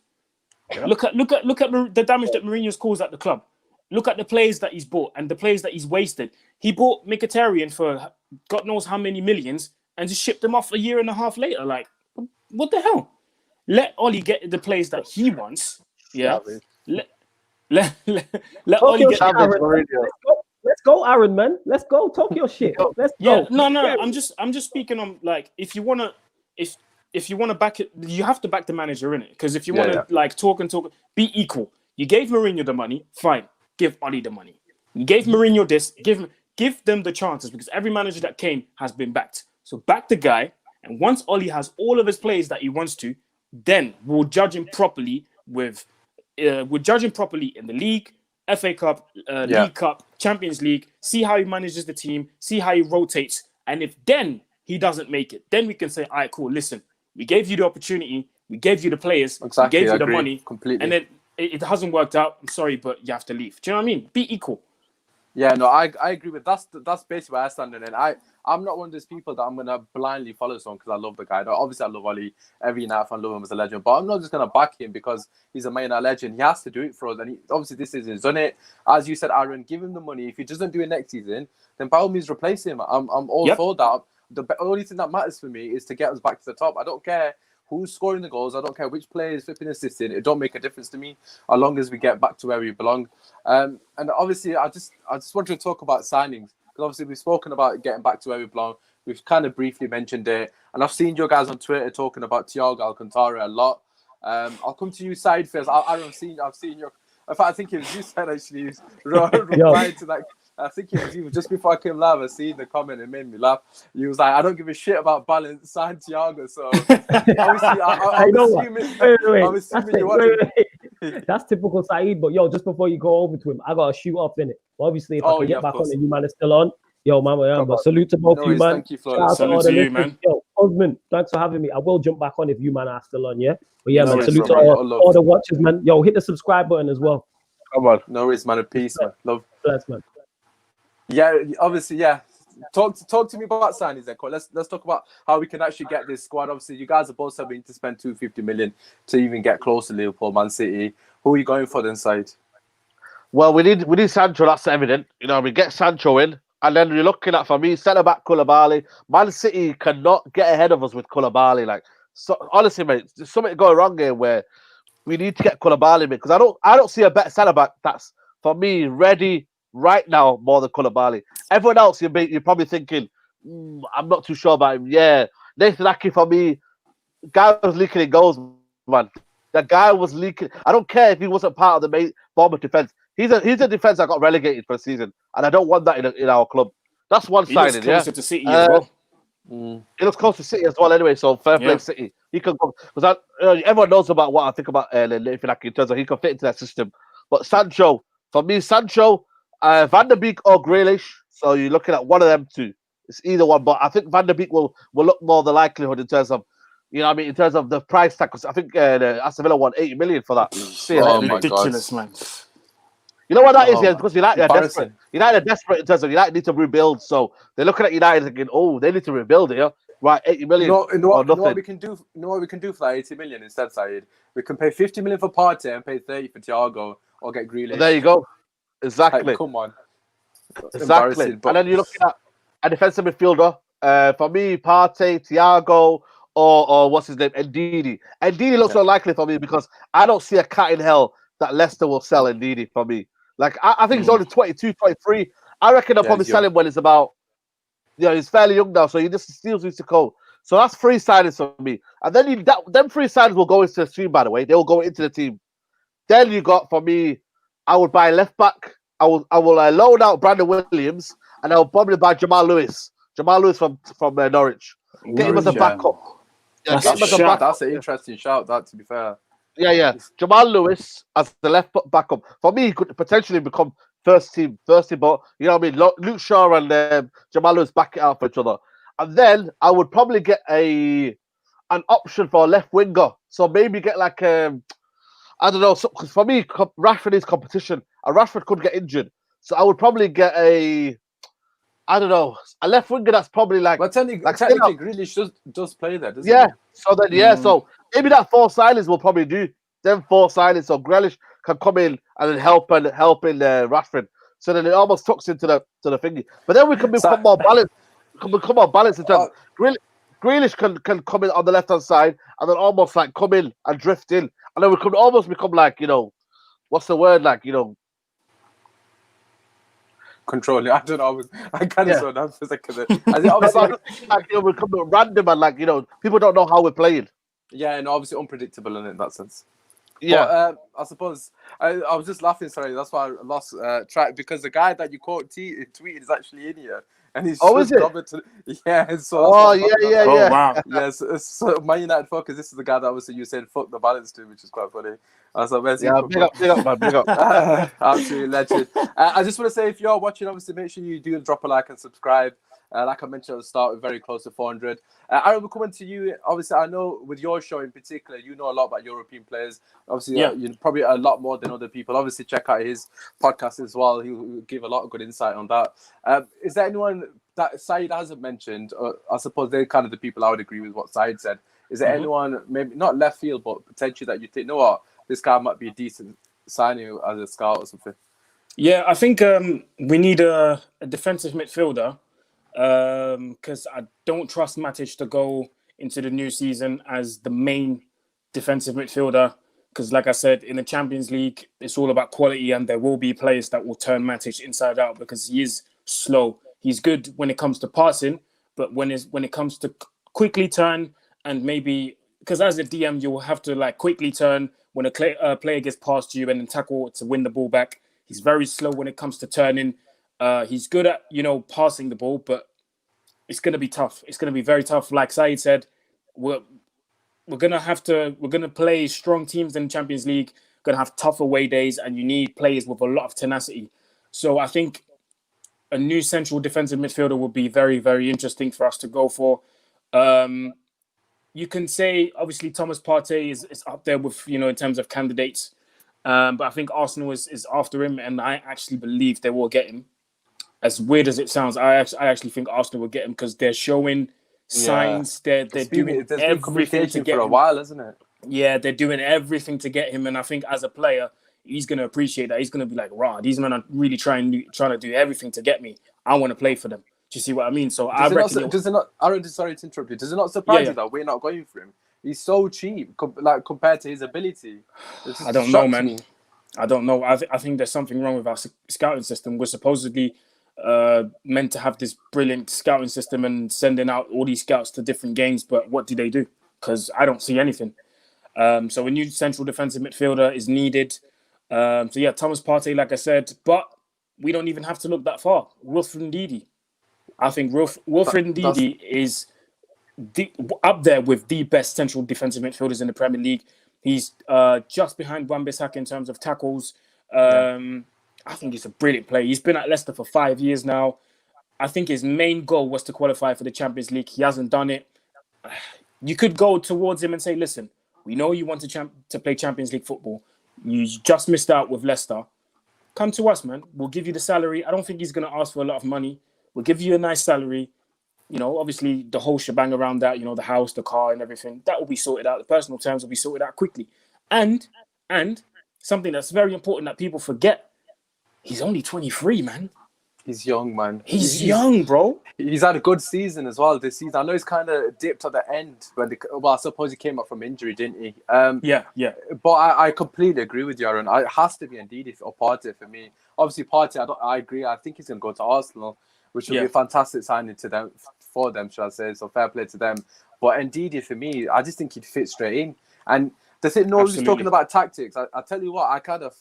Yeah. Look at the damage that Mourinho's caused at the club. Look at the players that he's bought and the players that he's wasted. He bought Mkhitaryan for God knows how many millions and just shipped them off a year and a half later. Like, what the hell? Let Ollie get the players that he wants. Yeah. Let Ollie get. Let's go, Aaron, man. Let's go. Talk your shit. Let's go. No. I'm just speaking on, like, if you wanna back it, you have to back the manager in it. Because if you wanna like talk, be equal. You gave Mourinho the money, fine. Give Ollie the money. You gave Mourinho this. Give them the chances, because every manager that came has been backed. So back the guy, and once Ollie has all of his players that he wants to, then we'll judge him properly in the league, FA Cup, League Cup, Champions League. See how he manages the team. See how he rotates. And if then he doesn't make it, then we can say, all right, cool. Listen, we gave you the opportunity. We gave you the players. Exactly, we gave you the money. Completely. And then it hasn't worked out. I'm sorry, but you have to leave. Do you know what I mean? Be equal. Yeah, no, I agree with that's basically where I stand on it. I'm not one of those people that I'm gonna blindly follow someone because I love the guy. Obviously, I love Oli. Every United fan love him as a legend, but I'm not just gonna back him because he's a Man United legend. He has to do it for us, and obviously this season he's done it. As you said, Aaron, give him the money. If he doesn't do it next season, then by all means replace him. I'm all for that. The only thing that matters for me is to get us back to the top. I don't care who's scoring the goals. I don't care which player is flipping assisting. It don't make a difference to me as long as we get back to where we belong. And obviously, I just wanted to talk about signings because obviously we've spoken about getting back to where we belong. We've kind of briefly mentioned it, and I've seen you guys on Twitter talking about Thiago Alcantara a lot. I'll come to you, Saeed, first. I've seen your. In fact, I think it was you, Said, actually, replying to that. I think it was you just before I came live. I seen the comment, it made me laugh. You was like, "I don't give a shit about balance." Sign Thiago. So obviously, I'm assuming you want it. That's typical Saeed. But yo, just before you go over to him, I gotta shoot up in it. Obviously, if I can get back on and you man is still on, yo, man, but salute to both you, man. Thank you, Flawless. Salute to you, man. Yo, Usmaan, thanks for having me. I will jump back on if you man are still on, yeah. But yeah, man, salute to all the watchers, man. Yo, hit the subscribe button as well. Come on. No worries, man. Peace, man. Love. Bless, man. Yeah, obviously, yeah. Talk to me about signings then. Let's talk about how we can actually get this squad. Obviously, you guys are both having to spend 250 million to even get close to Liverpool, Man City. Who are you going for then, Saeed? Well, we need Sancho. That's evident. You know, we get Sancho in, and then you're looking at, for me, centre back Koulibaly. Man City cannot get ahead of us with Koulibaly. Like, so honestly, mate, there's something going wrong here where we need to get Koulibaly in because I don't see a better centre back that's for me ready right now more than Koulibaly. Everyone else, you're probably thinking, I'm not too sure about him. Yeah, Nathan Ake for me, guy was leaking in goals, man. That guy was leaking. I don't care if he wasn't part of the main Bournemouth defense. He's a defense that got relegated for a season, and I don't want that in our club. That's one signing. He looks closer to City as well. He looks close to City as well, anyway. So fair play, City. He can go because everyone knows about what I think about Nathan Ake in terms of he can fit into that system. But Sancho, for me, Van der Beek or Grealish. So you're looking at one of them two. It's either one, but I think Van der Beek will look more the likelihood in terms of, you know what I mean, in terms of the price tag. Because I think Aston Villa won 80 million for that. Ridiculous, man. You know what that is? Yeah, because United are desperate. United are desperate in terms of United need to rebuild. So they're looking at United thinking, oh, they need to rebuild here. Right, 80 million. You know what we can do? You know what we can do for that 80 million instead, Saeed? We can pay 50 million for Partey and pay 30 for Thiago or get Grealish. There you go. Exactly. Like, come on. Exactly. And then you're looking at a defensive midfielder. For me, Partey, Thiago, or what's his name? Ndidi. Ndidi looks unlikely for me because I don't see a cat in hell that Leicester will sell Ndidi for me. Like, I think he's only 22, 23. I reckon they'll probably sell him when he's about, he's fairly young now, so he just still needs to go. So that's 3 signings for me. And then them 3 signings will go into the team, by the way. They will go into the team. Then you got, for me, I would buy left back. I will loan out Brandon Williams, and I'll probably buy Jamal Lewis. Jamal Lewis from Norwich. Get him as a backup. Yeah, that's an interesting shout, that, to be fair. Yeah. Jamal Lewis as the left backup. For me, he could potentially become first team, but you know what I mean? Luke Shaw and Jamal Lewis back it out for each other. And then I would probably get an option for a left winger. So maybe get like I don't know. So, for me, Rashford is competition, and Rashford could get injured. So I would probably get a left winger that's probably like. But technically Grealish does play there, doesn't he? Yeah. So then, so maybe that 4 signings will probably do. Them 4 signings, so Grealish can come in and then help in Rashford. So then it almost tucks into the thingy. But then we can become more balanced. In terms. Grealish can come in on the left hand side and then almost like come in and drift in. And then we could almost become like, what's the word? Like, controlling. I don't know. I kind of saw that for a second. We become random and like, people don't know how we're playing. Yeah, and obviously unpredictable in that sense. Yeah. But, I suppose I was just laughing. Sorry, that's why I lost track because the guy that you tweeted is actually in here. And he's is it? Yeah. So Oh wow. Yes. So Man United focus. This is the guy that obviously you said fuck the balance to, which is quite funny. I was like, where's he? Big up, man. Big up. Absolutely legend. I just want to say, if you're watching, obviously make sure you do drop a like and subscribe. Like I mentioned at the start, we're very close to 400. Aaron, we're coming to you. Obviously, I know with your show in particular, you know a lot about European players. Obviously, you probably a lot more than other people. Obviously, check out his podcast as well. He'll give a lot of good insight on that. Is there anyone that Saeed hasn't mentioned? I suppose they're kind of the people I would agree with what Saeed said. Is there anyone, maybe not left field, but potentially that you think, you know what, this guy might be a decent signing as a scout or something? Yeah, I think we need a defensive midfielder because I don't trust Matic to go into the new season as the main defensive midfielder. Because, like I said, in the Champions League, it's all about quality, and there will be players that will turn Matic inside out because he is slow. He's good when it comes to passing, but when it comes to quickly turn and maybe because as a DM, you will have to like quickly turn when a player gets past you and then tackle to win the ball back. He's very slow when it comes to turning. He's good at, passing the ball, but it's going to be tough. It's going to be very tough. Like Saeed said, we're going to play strong teams in the Champions League, going to have tough away days, and you need players with a lot of tenacity. So I think a new central defensive midfielder would be very, very interesting for us to go for. You can say, obviously, Thomas Partey is up there with, in terms of candidates. But I think Arsenal is after him, and I actually believe they will get him. As weird as it sounds, I actually think Arsenal will get him because they're showing signs. They're doing everything to get him. For a while, isn't it? Yeah, they're doing everything to get him, and I think as a player, he's going to appreciate that. He's going to be like, "Rah, these men are really trying to do everything to get me. I want to play for them." Do you see what I mean? So I reckon. Aaron, sorry to interrupt you. Does it not surprise you that we're not going for him? He's so cheap, compared to his ability. I don't know, man. I don't know. I think there's something wrong with our scouting system. We're supposedly meant to have this brilliant scouting system and sending out all these scouts to different games, but what do they do? Because I don't see anything. So a new central defensive midfielder is needed. So yeah, Thomas Partey, like I said, but we don't even have to look that far. Wilfred Ndidi. I think Wilfred Ndidi is up there with the best central defensive midfielders in the Premier League. He's just behind Wan-Bissaka in terms of tackles. I think he's a brilliant player. He's been at Leicester for 5 years now. I think his main goal was to qualify for the Champions League. He hasn't done it. You could go towards him and say, listen, we know you want to play Champions League football. You just missed out with Leicester. Come to us, man. We'll give you the salary. I don't think he's going to ask for a lot of money. We'll give you a nice salary. Obviously the whole shebang around that, the house, the car and everything, that will be sorted out. The personal terms will be sorted out quickly. And something that's very important that people forget, he's only 23, man. He's young, man. He's young, bro. He's had a good season as well this season. I know he's kind of dipped at the end I suppose he came up from injury, didn't he? Yeah. But I completely agree with you, Aaron. It has to be Ndidi or Partey for me. Obviously, Partey, I agree. I think he's going to go to Arsenal, which would be a fantastic signing for them, should I say. So fair play to them. But Ndidi, for me, I just think he'd fit straight in. And the thing, no, he's talking about tactics. I tell you what,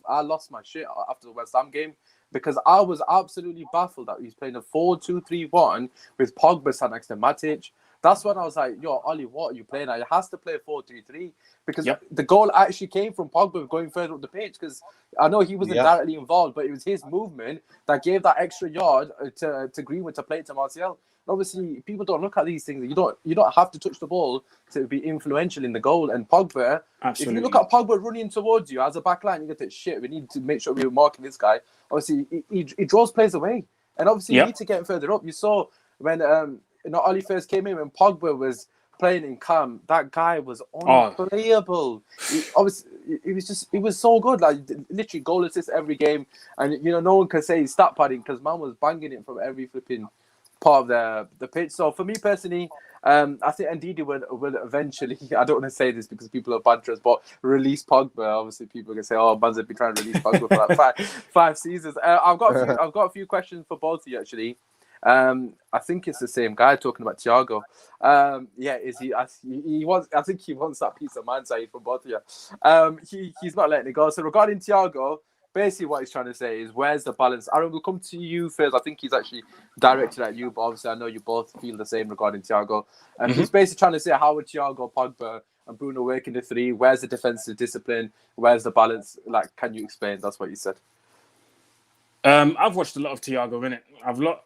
I lost my shit after the West Ham game because I was absolutely baffled that he's playing a 4-2-3-1 with Pogba sat next to Matic. That's when I was like, yo, Ollie, what are you playing at? It has to play 4-3-3 because the goal actually came from Pogba going further up the pitch because I know he wasn't directly involved, but it was his movement that gave that extra yard to Greenwood to play to Martial. And obviously, people don't look at these things. You don't have to touch the ball to be influential in the goal. And Pogba, if you look at Pogba running towards you as a back line, you get that shit. We need to make sure we're marking this guy. Obviously, he draws players away. And obviously, you need to get further up. You saw when Ollie first came in, when Pogba was playing in Cam, that guy was unplayable. He was so good, like literally goal assist every game. And no one can say he's stat padding because man was banging it from every flipping part of the pitch. So for me personally, I think Ndidi will eventually, I don't want to say this because people are banterous, but release Pogba. Obviously people can say, man's been trying to release Pogba for like five seasons. I've got a few questions for both of you actually. I think it's the same guy talking about Thiago. Is he? He wants. I think he wants that peace of mind, Saeed, from both of you. He's not letting it go. So regarding Thiago, basically what he's trying to say is, where's the balance? Aaron, we'll come to you first. I think he's actually directed at you, but obviously I know you both feel the same regarding Thiago. He's basically trying to say, how would Thiago, Pogba, and Bruno work in the three? Where's the defensive discipline? Where's the balance? Like, can you explain? That's what you said. I've watched a lot of Thiago, innit?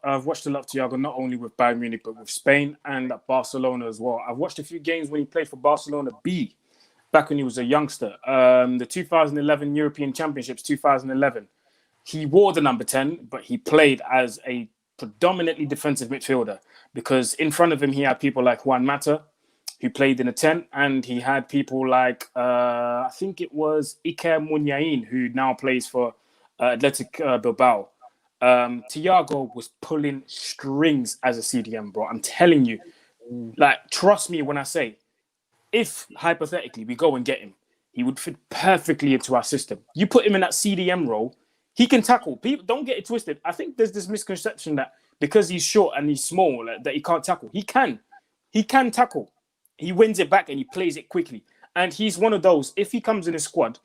I've watched a lot of Thiago, not only with Bayern Munich, but with Spain and at Barcelona as well. I've watched a few games when he played for Barcelona B, back when he was a youngster. The 2011 European Championships, 2011. He wore the number 10, but he played as a predominantly defensive midfielder because in front of him, he had people like Juan Mata, who played in a 10, and he had people like, I think it was Iker Muniain, who now plays for Athletic Bilbao. Thiago was pulling strings as a CDM, bro. I'm telling you, like, trust me when I say, if hypothetically we go and get him, he would fit perfectly into our system. You put him in that CDM role, he can tackle. People don't get it twisted. I think there's this misconception that because he's short and he's small, that he can't tackle. He can. He can tackle. He wins it back and he plays it quickly. And he's one of those, if he comes in a squad,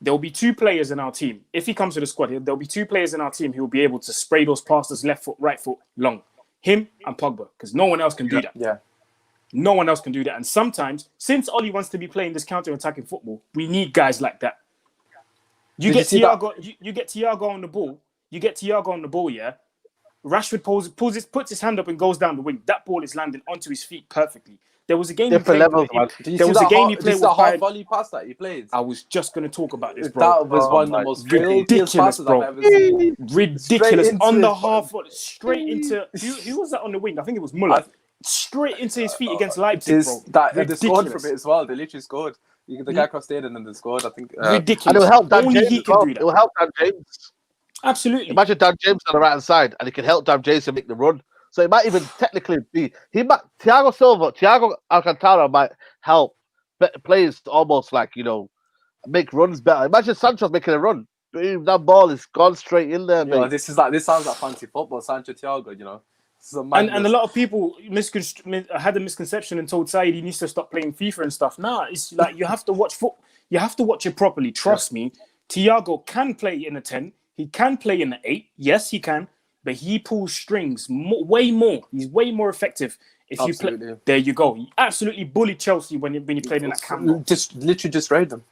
there'll be two players in our team. If he comes to the squad, there'll be two players in our team who will be able to spray those passes left foot, right foot, long. Him and Pogba, because no one else can do that. Yeah. No one else can do that. And sometimes, since Oli wants to be playing this counter-attacking football, we need guys like that. You get Thiago on the ball. You get Thiago on the ball, yeah? Rashford puts his hand up and goes down the wing. That ball is landing onto his feet perfectly. There was a game Different levels, man. There was a game he played with half volley pass that he played. I was just going to talk about this, bro. That was one of the most ridiculous passes bro. I've ever seen. Ridiculous. On the half foot, straight into... Who was that on the wing? I think it was Muller. Straight into his feet against Leipzig, bro. They scored from it as well. They literally scored. The guy crossed in and then they scored, I think. Ridiculous. And it will help Dan Only James. he can do that. It will help Dan James. Absolutely. Imagine Dan James on the right hand side, and he can help Dan James to make the run. So it might even technically be Thiago Alcantara might help players almost like make runs better. Imagine Sancho's making a run. Boom, that ball is gone straight in there, mate. This sounds like fancy football, Sancho Thiago. And a lot of people had a misconception and told Saeed he needs to stop playing FIFA and stuff. Nah, it's like you have to watch You have to watch it properly. Trust me. Thiago can play in a 10. He can play in the 8. Yes, he can. But he pulls strings way more. He's way more effective. If you play, there you go. He absolutely bullied Chelsea when he played in that camp. Just literally destroyed them.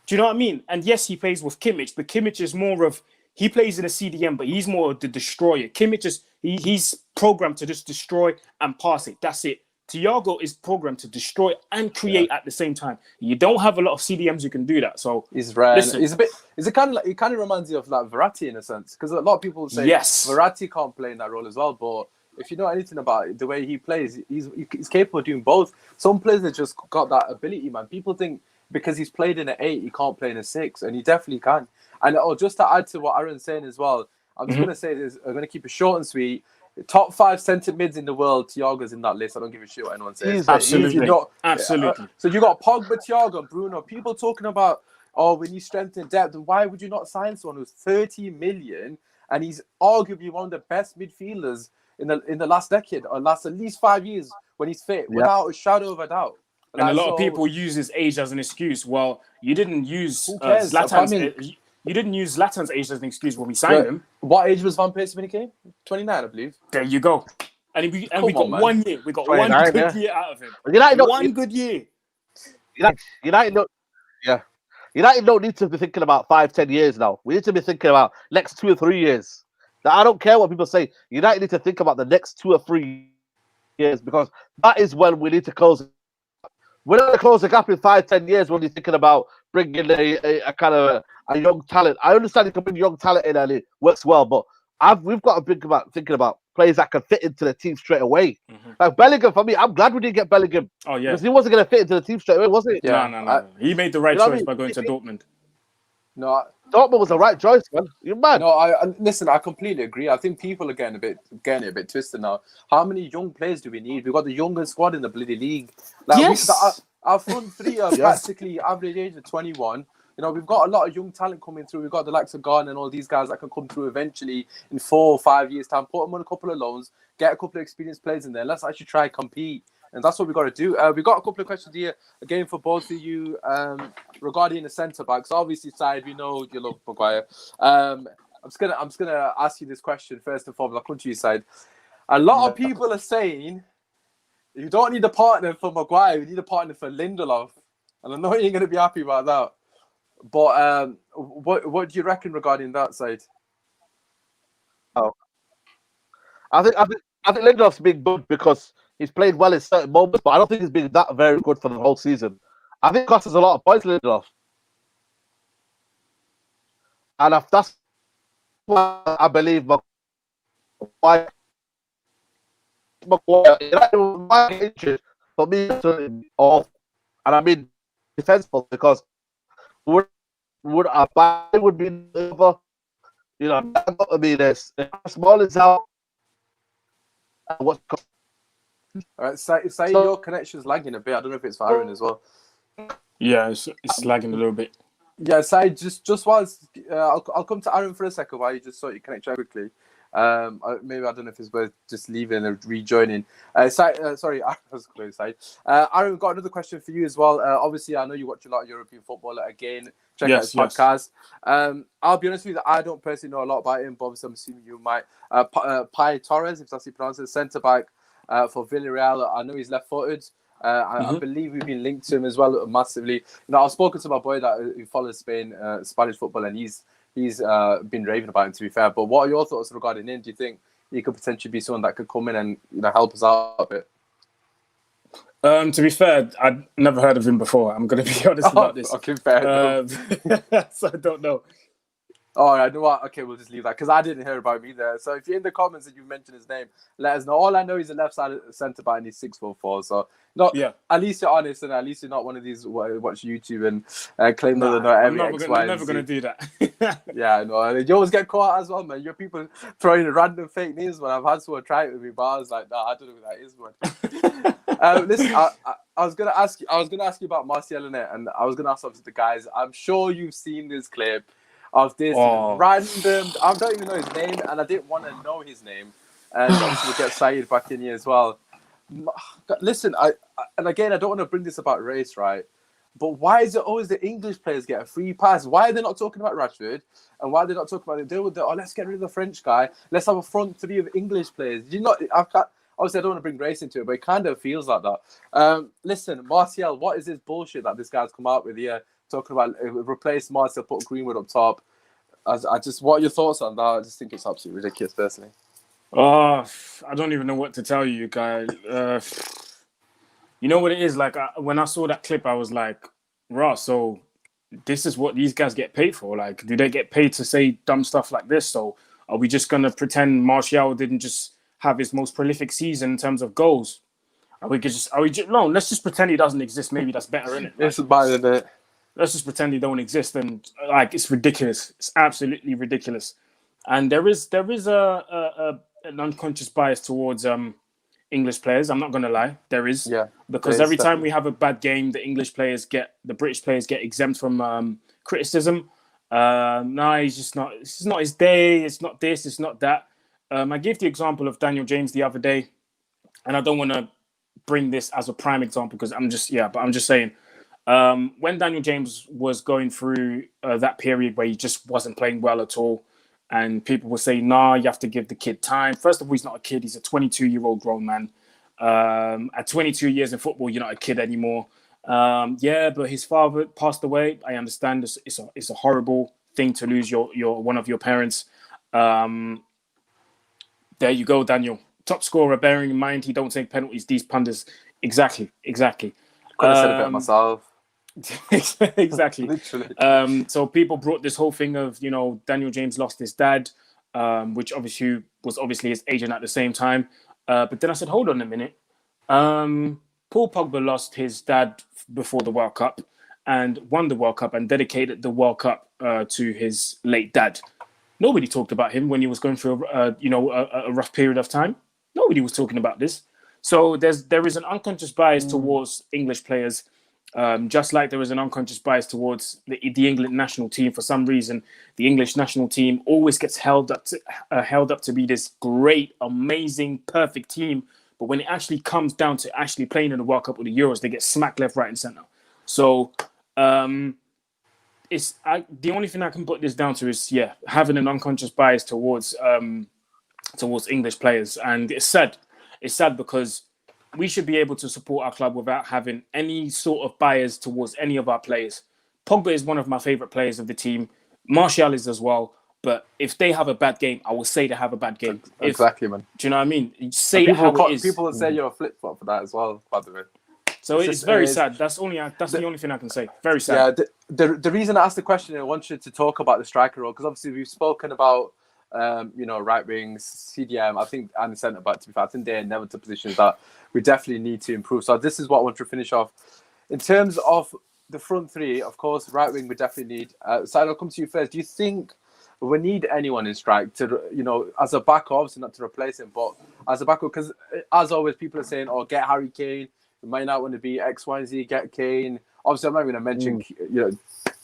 Do you know what I mean? And yes, he plays with Kimmich, but Kimmich is more of he plays in a CDM, but he's more the destroyer. Kimmich is he's programmed to just destroy and pass it. That's it. Thiago is programmed to destroy and create at the same time. You don't have a lot of CDMs who can do that. So he's rare. It kind of reminds you of like Verratti in a sense, because a lot of people say Verratti can't play in that role as well. But if you know anything about it, the way he plays, he's capable of doing both. Some players have just got that ability, man. People think because he's played in an 8, he can't play in a 6, and he definitely can. And just to add to what Aaron's saying as well, I'm just going to say this. I'm going to keep it short and sweet. Top 5 centre mids in the world, Thiago's in that list. I don't give a shit what anyone says. Absolutely. Absolutely. So you got Pogba, Thiago, Bruno. People talking about, we need strength and depth. Why would you not sign someone who's 30 million and he's arguably one of the best midfielders in the last decade or last at least 5 years when he's fit, without a shadow of a doubt. And a lot of people use his age as an excuse. Well, you didn't use Zlatan's. You didn't use Zlatan's age as an excuse when we signed him. What age was Van Persie when he came? 29, I believe. There you go. And we got 1 year. We got 1 good year out of him. One good year. United don't need to be thinking about 5-10 years now. We need to be thinking about next 2 or 3 years. Now, I don't care what people say. United need to think about the next 2 or 3 years, because that is when we need to close. We're not going to close the gap in 5-10 years when you're thinking about bringing a kind of a young talent. I understand you can bring young talent in and it works well, but we've got to think about players that can fit into the team straight away. Mm-hmm. Like Bellingham, for me, I'm glad we didn't get Bellingham. Oh, yeah. Because he wasn't going to fit into the team straight away, was it? Yeah. No. He made the right choice by going to Dortmund. No, Dortmund was the right choice, man. You're mad. No, listen. I completely agree. I think people are getting it a bit twisted now. How many young players do we need? We've got the youngest squad in the bloody league. Like, yes. Our front three are practically average age of 21. We've got a lot of young talent coming through. We've got the likes of Garn and all these guys that can come through eventually in 4 or 5 years' time. Put them on a couple of loans, get a couple of experienced players in there. Let's actually try and compete. And that's what we've got to do. We've got a couple of questions here, again, for both of you regarding the centre-backs. Obviously, Saeed, we know you love Maguire. I'm just gonna ask you this question first and foremost. I'll come to you, Saeed. A lot of people are saying you don't need a partner for Maguire, you need a partner for Lindelof. And I know you're going to be happy about that. But what do you reckon regarding that, Saeed? I think Lindelof's been good because he's played well in certain moments, but I don't think he's been that very good for the whole season. I think it costs us a lot of points, Lindelof. And that's why I believe Maguire injured for me off, and I mean defensible because would I would be over, I mean this small is out. What's All right, say your connection's lagging a bit. I don't know if it's firing as well. Yeah, it's lagging a little bit. Yeah, Saeed, just whilst I'll come to Aaron for a second while you just sort your connection out quickly. Maybe I don't know if it's worth just leaving and rejoining. Sorry, I was close, Saeed. Aaron, we've got another question for you as well. Obviously, I know you watch a lot of European football. Again, check out his podcast. I'll be honest with you, I don't personally know a lot about him, but obviously I'm assuming you might. Pai Torres, if that's how you pronounce it, centre back for Villarreal. I know he's left-footed. I believe we've been linked to him as well massively. I've spoken to my boy who follows Spanish football, and he's been raving about him, to be fair. But what are your thoughts regarding him? Do you think he could potentially be someone that could come in and help us out a bit? To be fair, I'd never heard of him before. I'm going to be honest about this. Okay, fair. So I don't know. All right, you know what? Okay, we'll just leave that because I didn't hear about him either. So if you're in the comments and you mentioned his name, let us know. All I know is a left-sided centre back and he's 6'4". So at least you're honest and at least you're not one of these who watch YouTube and claim that they know every X, Y, I'm never going to do that. Yeah, I know. You always get caught as well, man. You're people throwing random fake news, man. I've had someone try it with me, but I was like, nah, I don't know who that is, man. Listen, I was gonna ask you about Martial and I was gonna ask obviously the guys. I'm sure you've seen this clip of this random. I don't even know his name, and I didn't want to know his name. And obviously we'll get Saeed back in here as well. Listen, and again, I don't want to bring this about race, right? But why is it always the English players get a free pass? Why are they not talking about Rashford? And why are they not talking about it? Let's get rid of the French guy. Let's have a front three of English players. Obviously, I don't want to bring race into it, but it kind of feels like that. Listen, Martial, what is this bullshit that this guy's come out with here? Talking about replace Martial, put Greenwood up top. What are your thoughts on that? I just think it's absolutely ridiculous, personally. I don't even know what to tell you, guys. You know what it is? Like, when I saw that clip, I was like, Ross, so this is what these guys get paid for? Like, do they get paid to say dumb stuff like this? So are we just going to pretend Martial didn't just have his most prolific season in terms of goals? No, let's just pretend he doesn't exist. Maybe that's better, isn't it? It's better than it. Let's just pretend he don't exist, and it's ridiculous. It's absolutely ridiculous. And there is an unconscious bias towards English players. I'm not going to lie, there is. Yeah. Because every time we have a bad game, the British players get exempt from criticism. No, he's just not. It's not his day. It's not this. It's not that. I gave the example of Daniel James the other day, and I don't want to bring this as a prime example because I'm just saying. When Daniel James was going through that period where he just wasn't playing well at all, and people were saying, nah, you have to give the kid time. First of all, he's not a kid. He's a 22-year-old grown man. At 22 years in football, you're not a kid anymore. But his father passed away. I understand it's a horrible thing to lose your one of your parents. There you go, Daniel. Top scorer, bearing in mind he don't take penalties. These pundits. Exactly. Could have said a bit myself. Exactly. Literally. So people brought this whole thing of, Daniel James lost his dad, which obviously was his agent at the same time. But then I said, hold on a minute. Paul Pogba lost his dad before the World Cup and won the World Cup and dedicated the World Cup to his late dad. Nobody talked about him when he was going through a rough period of time. Nobody was talking about this. So there is an unconscious bias towards English players, just like there is an unconscious bias towards the England national team. For some reason, the English national team always gets held up to be this great, amazing, perfect team. But when it actually comes down to actually playing in the World Cup or the Euros, they get smacked left, right, and centre. So the only thing I can put this down to is having an unconscious bias towards English players, and it's sad. It's sad because we should be able to support our club without having any sort of bias towards any of our players. Pogba is one of my favourite players of the team. Martial is as well. But if they have a bad game, I will say they have a bad game. Exactly, man. Do you know what I mean? You say it how it is. People will say you're a flip flop for that as well, by the way. So it's very sad. That's the only thing I can say. Very sad. Yeah. The reason I asked the question, I want you to talk about the striker role, because obviously we've spoken about right wings, CDM. I think and centre back. To be fair, I think they're inevitable positions that we definitely need to improve. So this is what I want to finish off in terms of the front three. Of course, right wing we definitely need. Saeed, I'll come to you first. Do you think we need anyone in strike to, as a backup, obviously not to replace him, but as a backup? Because as always, people are saying, "Oh, get Harry Kane." It might not want to be X, Y, and Z. Get Kane. Obviously, I'm not going to mention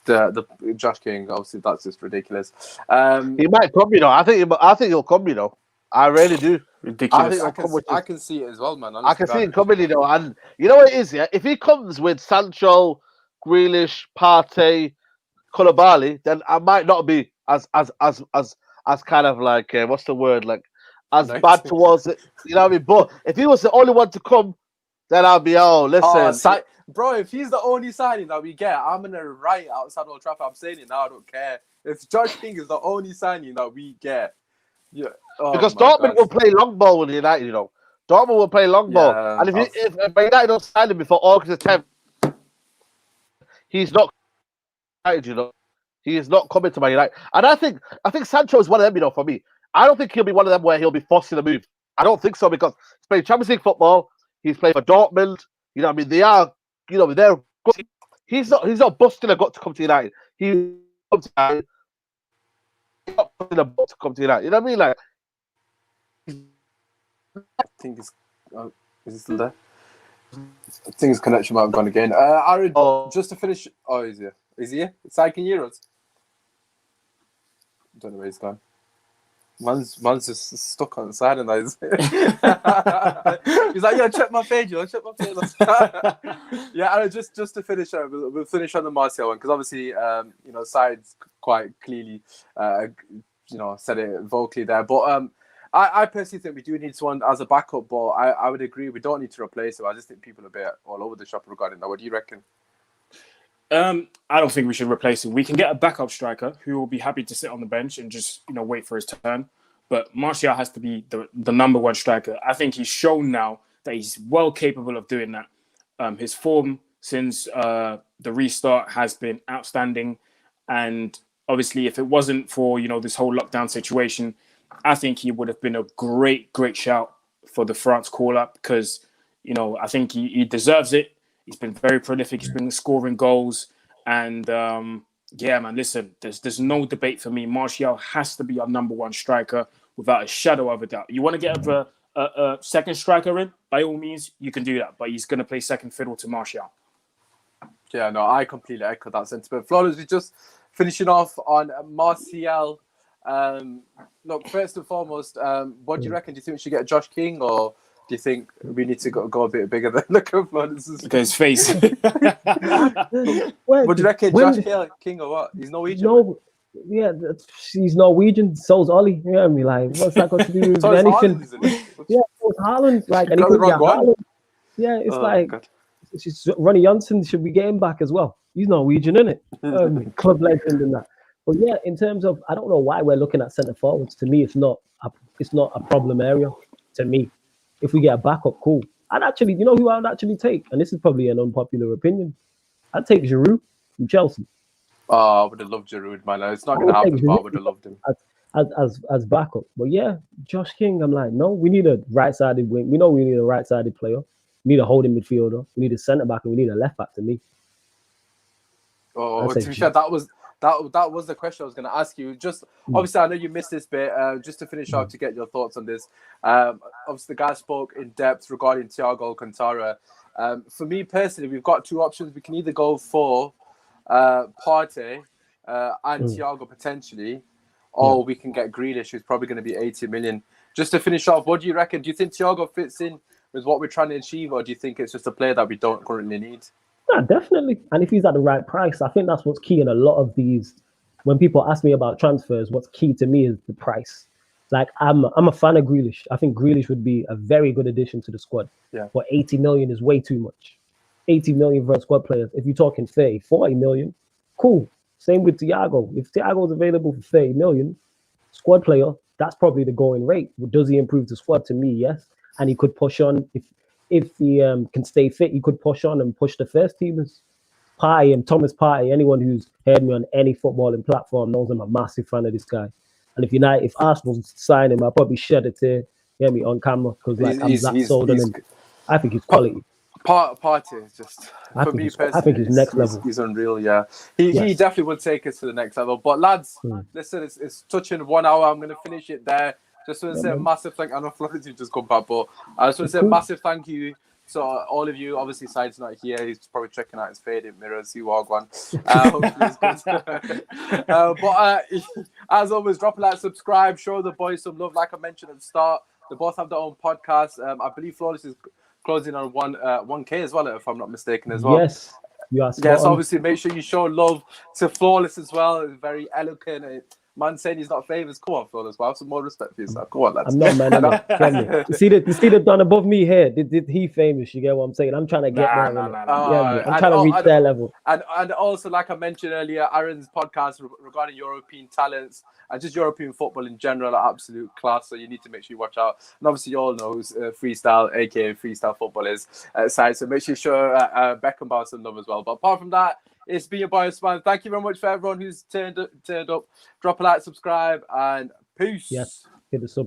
the Josh King. Obviously, that's just ridiculous. He might come, I think he'll come, I really do. Ridiculous. I can see it as well, man. I can see it coming, and you know what it is, yeah. If he comes with Sancho, Grealish, Partey, Koulibaly, then I might not be as kind of like what's the word, like as bad towards it. You know what I mean? But if he was the only one to come, then I'll be listen. Bro, if he's the only signing that we get, I'm gonna write outside Old Trafford. I'm saying it now. I don't care. If Josh King is the only signing that we get, because Dortmund will play long ball with United. Dortmund will play long ball, and if United don't sign him before August 10th, he's not. He is not coming to Man United. And I think Sancho is one of them. For me, I don't think he'll be one of them where he'll be forcing a move. I don't think so, because he's playing Champions League football. He's played for Dortmund. They are, they're good. He's not busting a gut to come to United. He's not busting a gut to come to United. You know what I mean? Like, I think is he still there? I think his connection might have gone again. Aaron, just to finish. Oh, is he? Is he here? Saeed, can you hear us? I don't know where he's gone. Man's just stuck on the side and he's like, check my page, check my page. Yeah, and just to finish, we'll finish on the Martial one, because obviously, Saeed's quite clearly, said it vocally there. But I personally think we do need someone as a backup, but I would agree we don't need to replace him. I just think people are a bit all over the shop regarding that. What do you reckon? I don't think we should replace him. We can get a backup striker who will be happy to sit on the bench and just wait for his turn. But Martial has to be the number one striker. I think he's shown now that he's well capable of doing that. His form since the restart has been outstanding, and obviously, if it wasn't for this whole lockdown situation, I think he would have been a great shout for the France call-up, because I think he deserves it. He's been very prolific. He's been scoring goals. And, man, listen, there's no debate for me. Martial has to be our number one striker without a shadow of a doubt. You want to get a second striker in? By all means, you can do that. But he's going to play second fiddle to Martial. Yeah, no, I completely echo that sentiment. Flores, we're just finishing off on Martial. Look, first and foremost, what do you reckon? Do you think we should get Josh King, or do you think we need to go a bit bigger than look at Look at his face. What do you reckon, Josh King or what? He's Norwegian. No, yeah, he's Norwegian. So's Ollie. You know what I mean? Like, what's that got to do with so anything? Haaland, yeah, so's Haaland. Like, and yeah, it's it's Ronnie Johnson. Should we get him back as well? He's Norwegian, isn't it? Club legend and that. But yeah, in terms of, I don't know why we're looking at centre forwards. To me, it's not a problem area. To me, if we get a backup, cool. I'd actually, who I'd actually take, and this is probably an unpopular opinion. I'd take Giroud from Chelsea. Oh, I would have loved Giroud, man. It's not going to happen, but I would have loved him as backup. But yeah, Josh King, I'm like, no, we need a right-sided wing. We know we need a right-sided player. We need a holding midfielder. We need a centre back, and we need a left back. To me. Oh, to be fair, that was the question I was going to ask you. Just obviously, I know you missed this bit. Just to finish off, to get your thoughts on this. Obviously, the guy spoke in depth regarding Thiago Alcantara. For me personally, we've got two options. We can either go for Partey and Thiago potentially, or we can get Grealish, who's probably going to be 80 million. Just to finish off, what do you reckon? Do you think Thiago fits in with what we're trying to achieve, or do you think it's just a player that we don't currently need? Yeah, definitely. And if he's at the right price, I think that's what's key in a lot of these. When people ask me about transfers, what's key to me is the price. Like, I'm a fan of Grealish. I think Grealish would be a very good addition to the squad. Yeah. But 80 million is way too much. 80 million for a squad player. If you're talking 30, 40 million, cool. Same with Thiago. If Thiago's available for 30 million, squad player, that's probably the going rate. Does he improve the squad? To me, yes. And he could push on if he can stay fit. He could push on and push the first teamers. Partey and Thomas Partey. Anyone who's heard me on any footballing platform knows I'm a massive fan of this guy. And if Arsenal sign him, I'll probably shed a tear, hear me on camera, because like I'm that sold on him. I think he's quality. Partey is just I for think me he's personally. next level. He's unreal. Yeah, he definitely would take us to the next level. But lads, listen, it's touching 1 hour. I'm gonna finish it there. Just want to say a massive thank. I know Florence just come back, but I just want to say a massive thank you. So all of you, obviously, Saeed's not here. He's probably checking out his faded mirrors. See what one. But as always, drop a like, subscribe, show the boys some love. Like I mentioned at the start, they both have their own podcast. I believe Flawless is closing on 1K as well, if I'm not mistaken, as well. Yes, you are. Yes, obviously, make sure you show love to Flawless as well. It's very eloquent. Man saying he's not famous. Come on, Flawless. Well, have some more respect for yourself. Come on, lads. I'm not, man. I'm not. You see the done above me here. Did he famous? You get what I'm saying? I'm trying to get there. I'm trying to reach their level. And also, like I mentioned earlier, Aaron's podcast regarding European talents and just European football in general are absolute class. So you need to make sure you watch out. And obviously, you all know who's Freestyle, aka Freestyle Football is side. So make sure you show Beckenbauer some love as well. But apart from that, it's been your boy Usmaan. Thank you very much for everyone who's turned up. Drop a like, subscribe, and peace. Yes, hit the sub.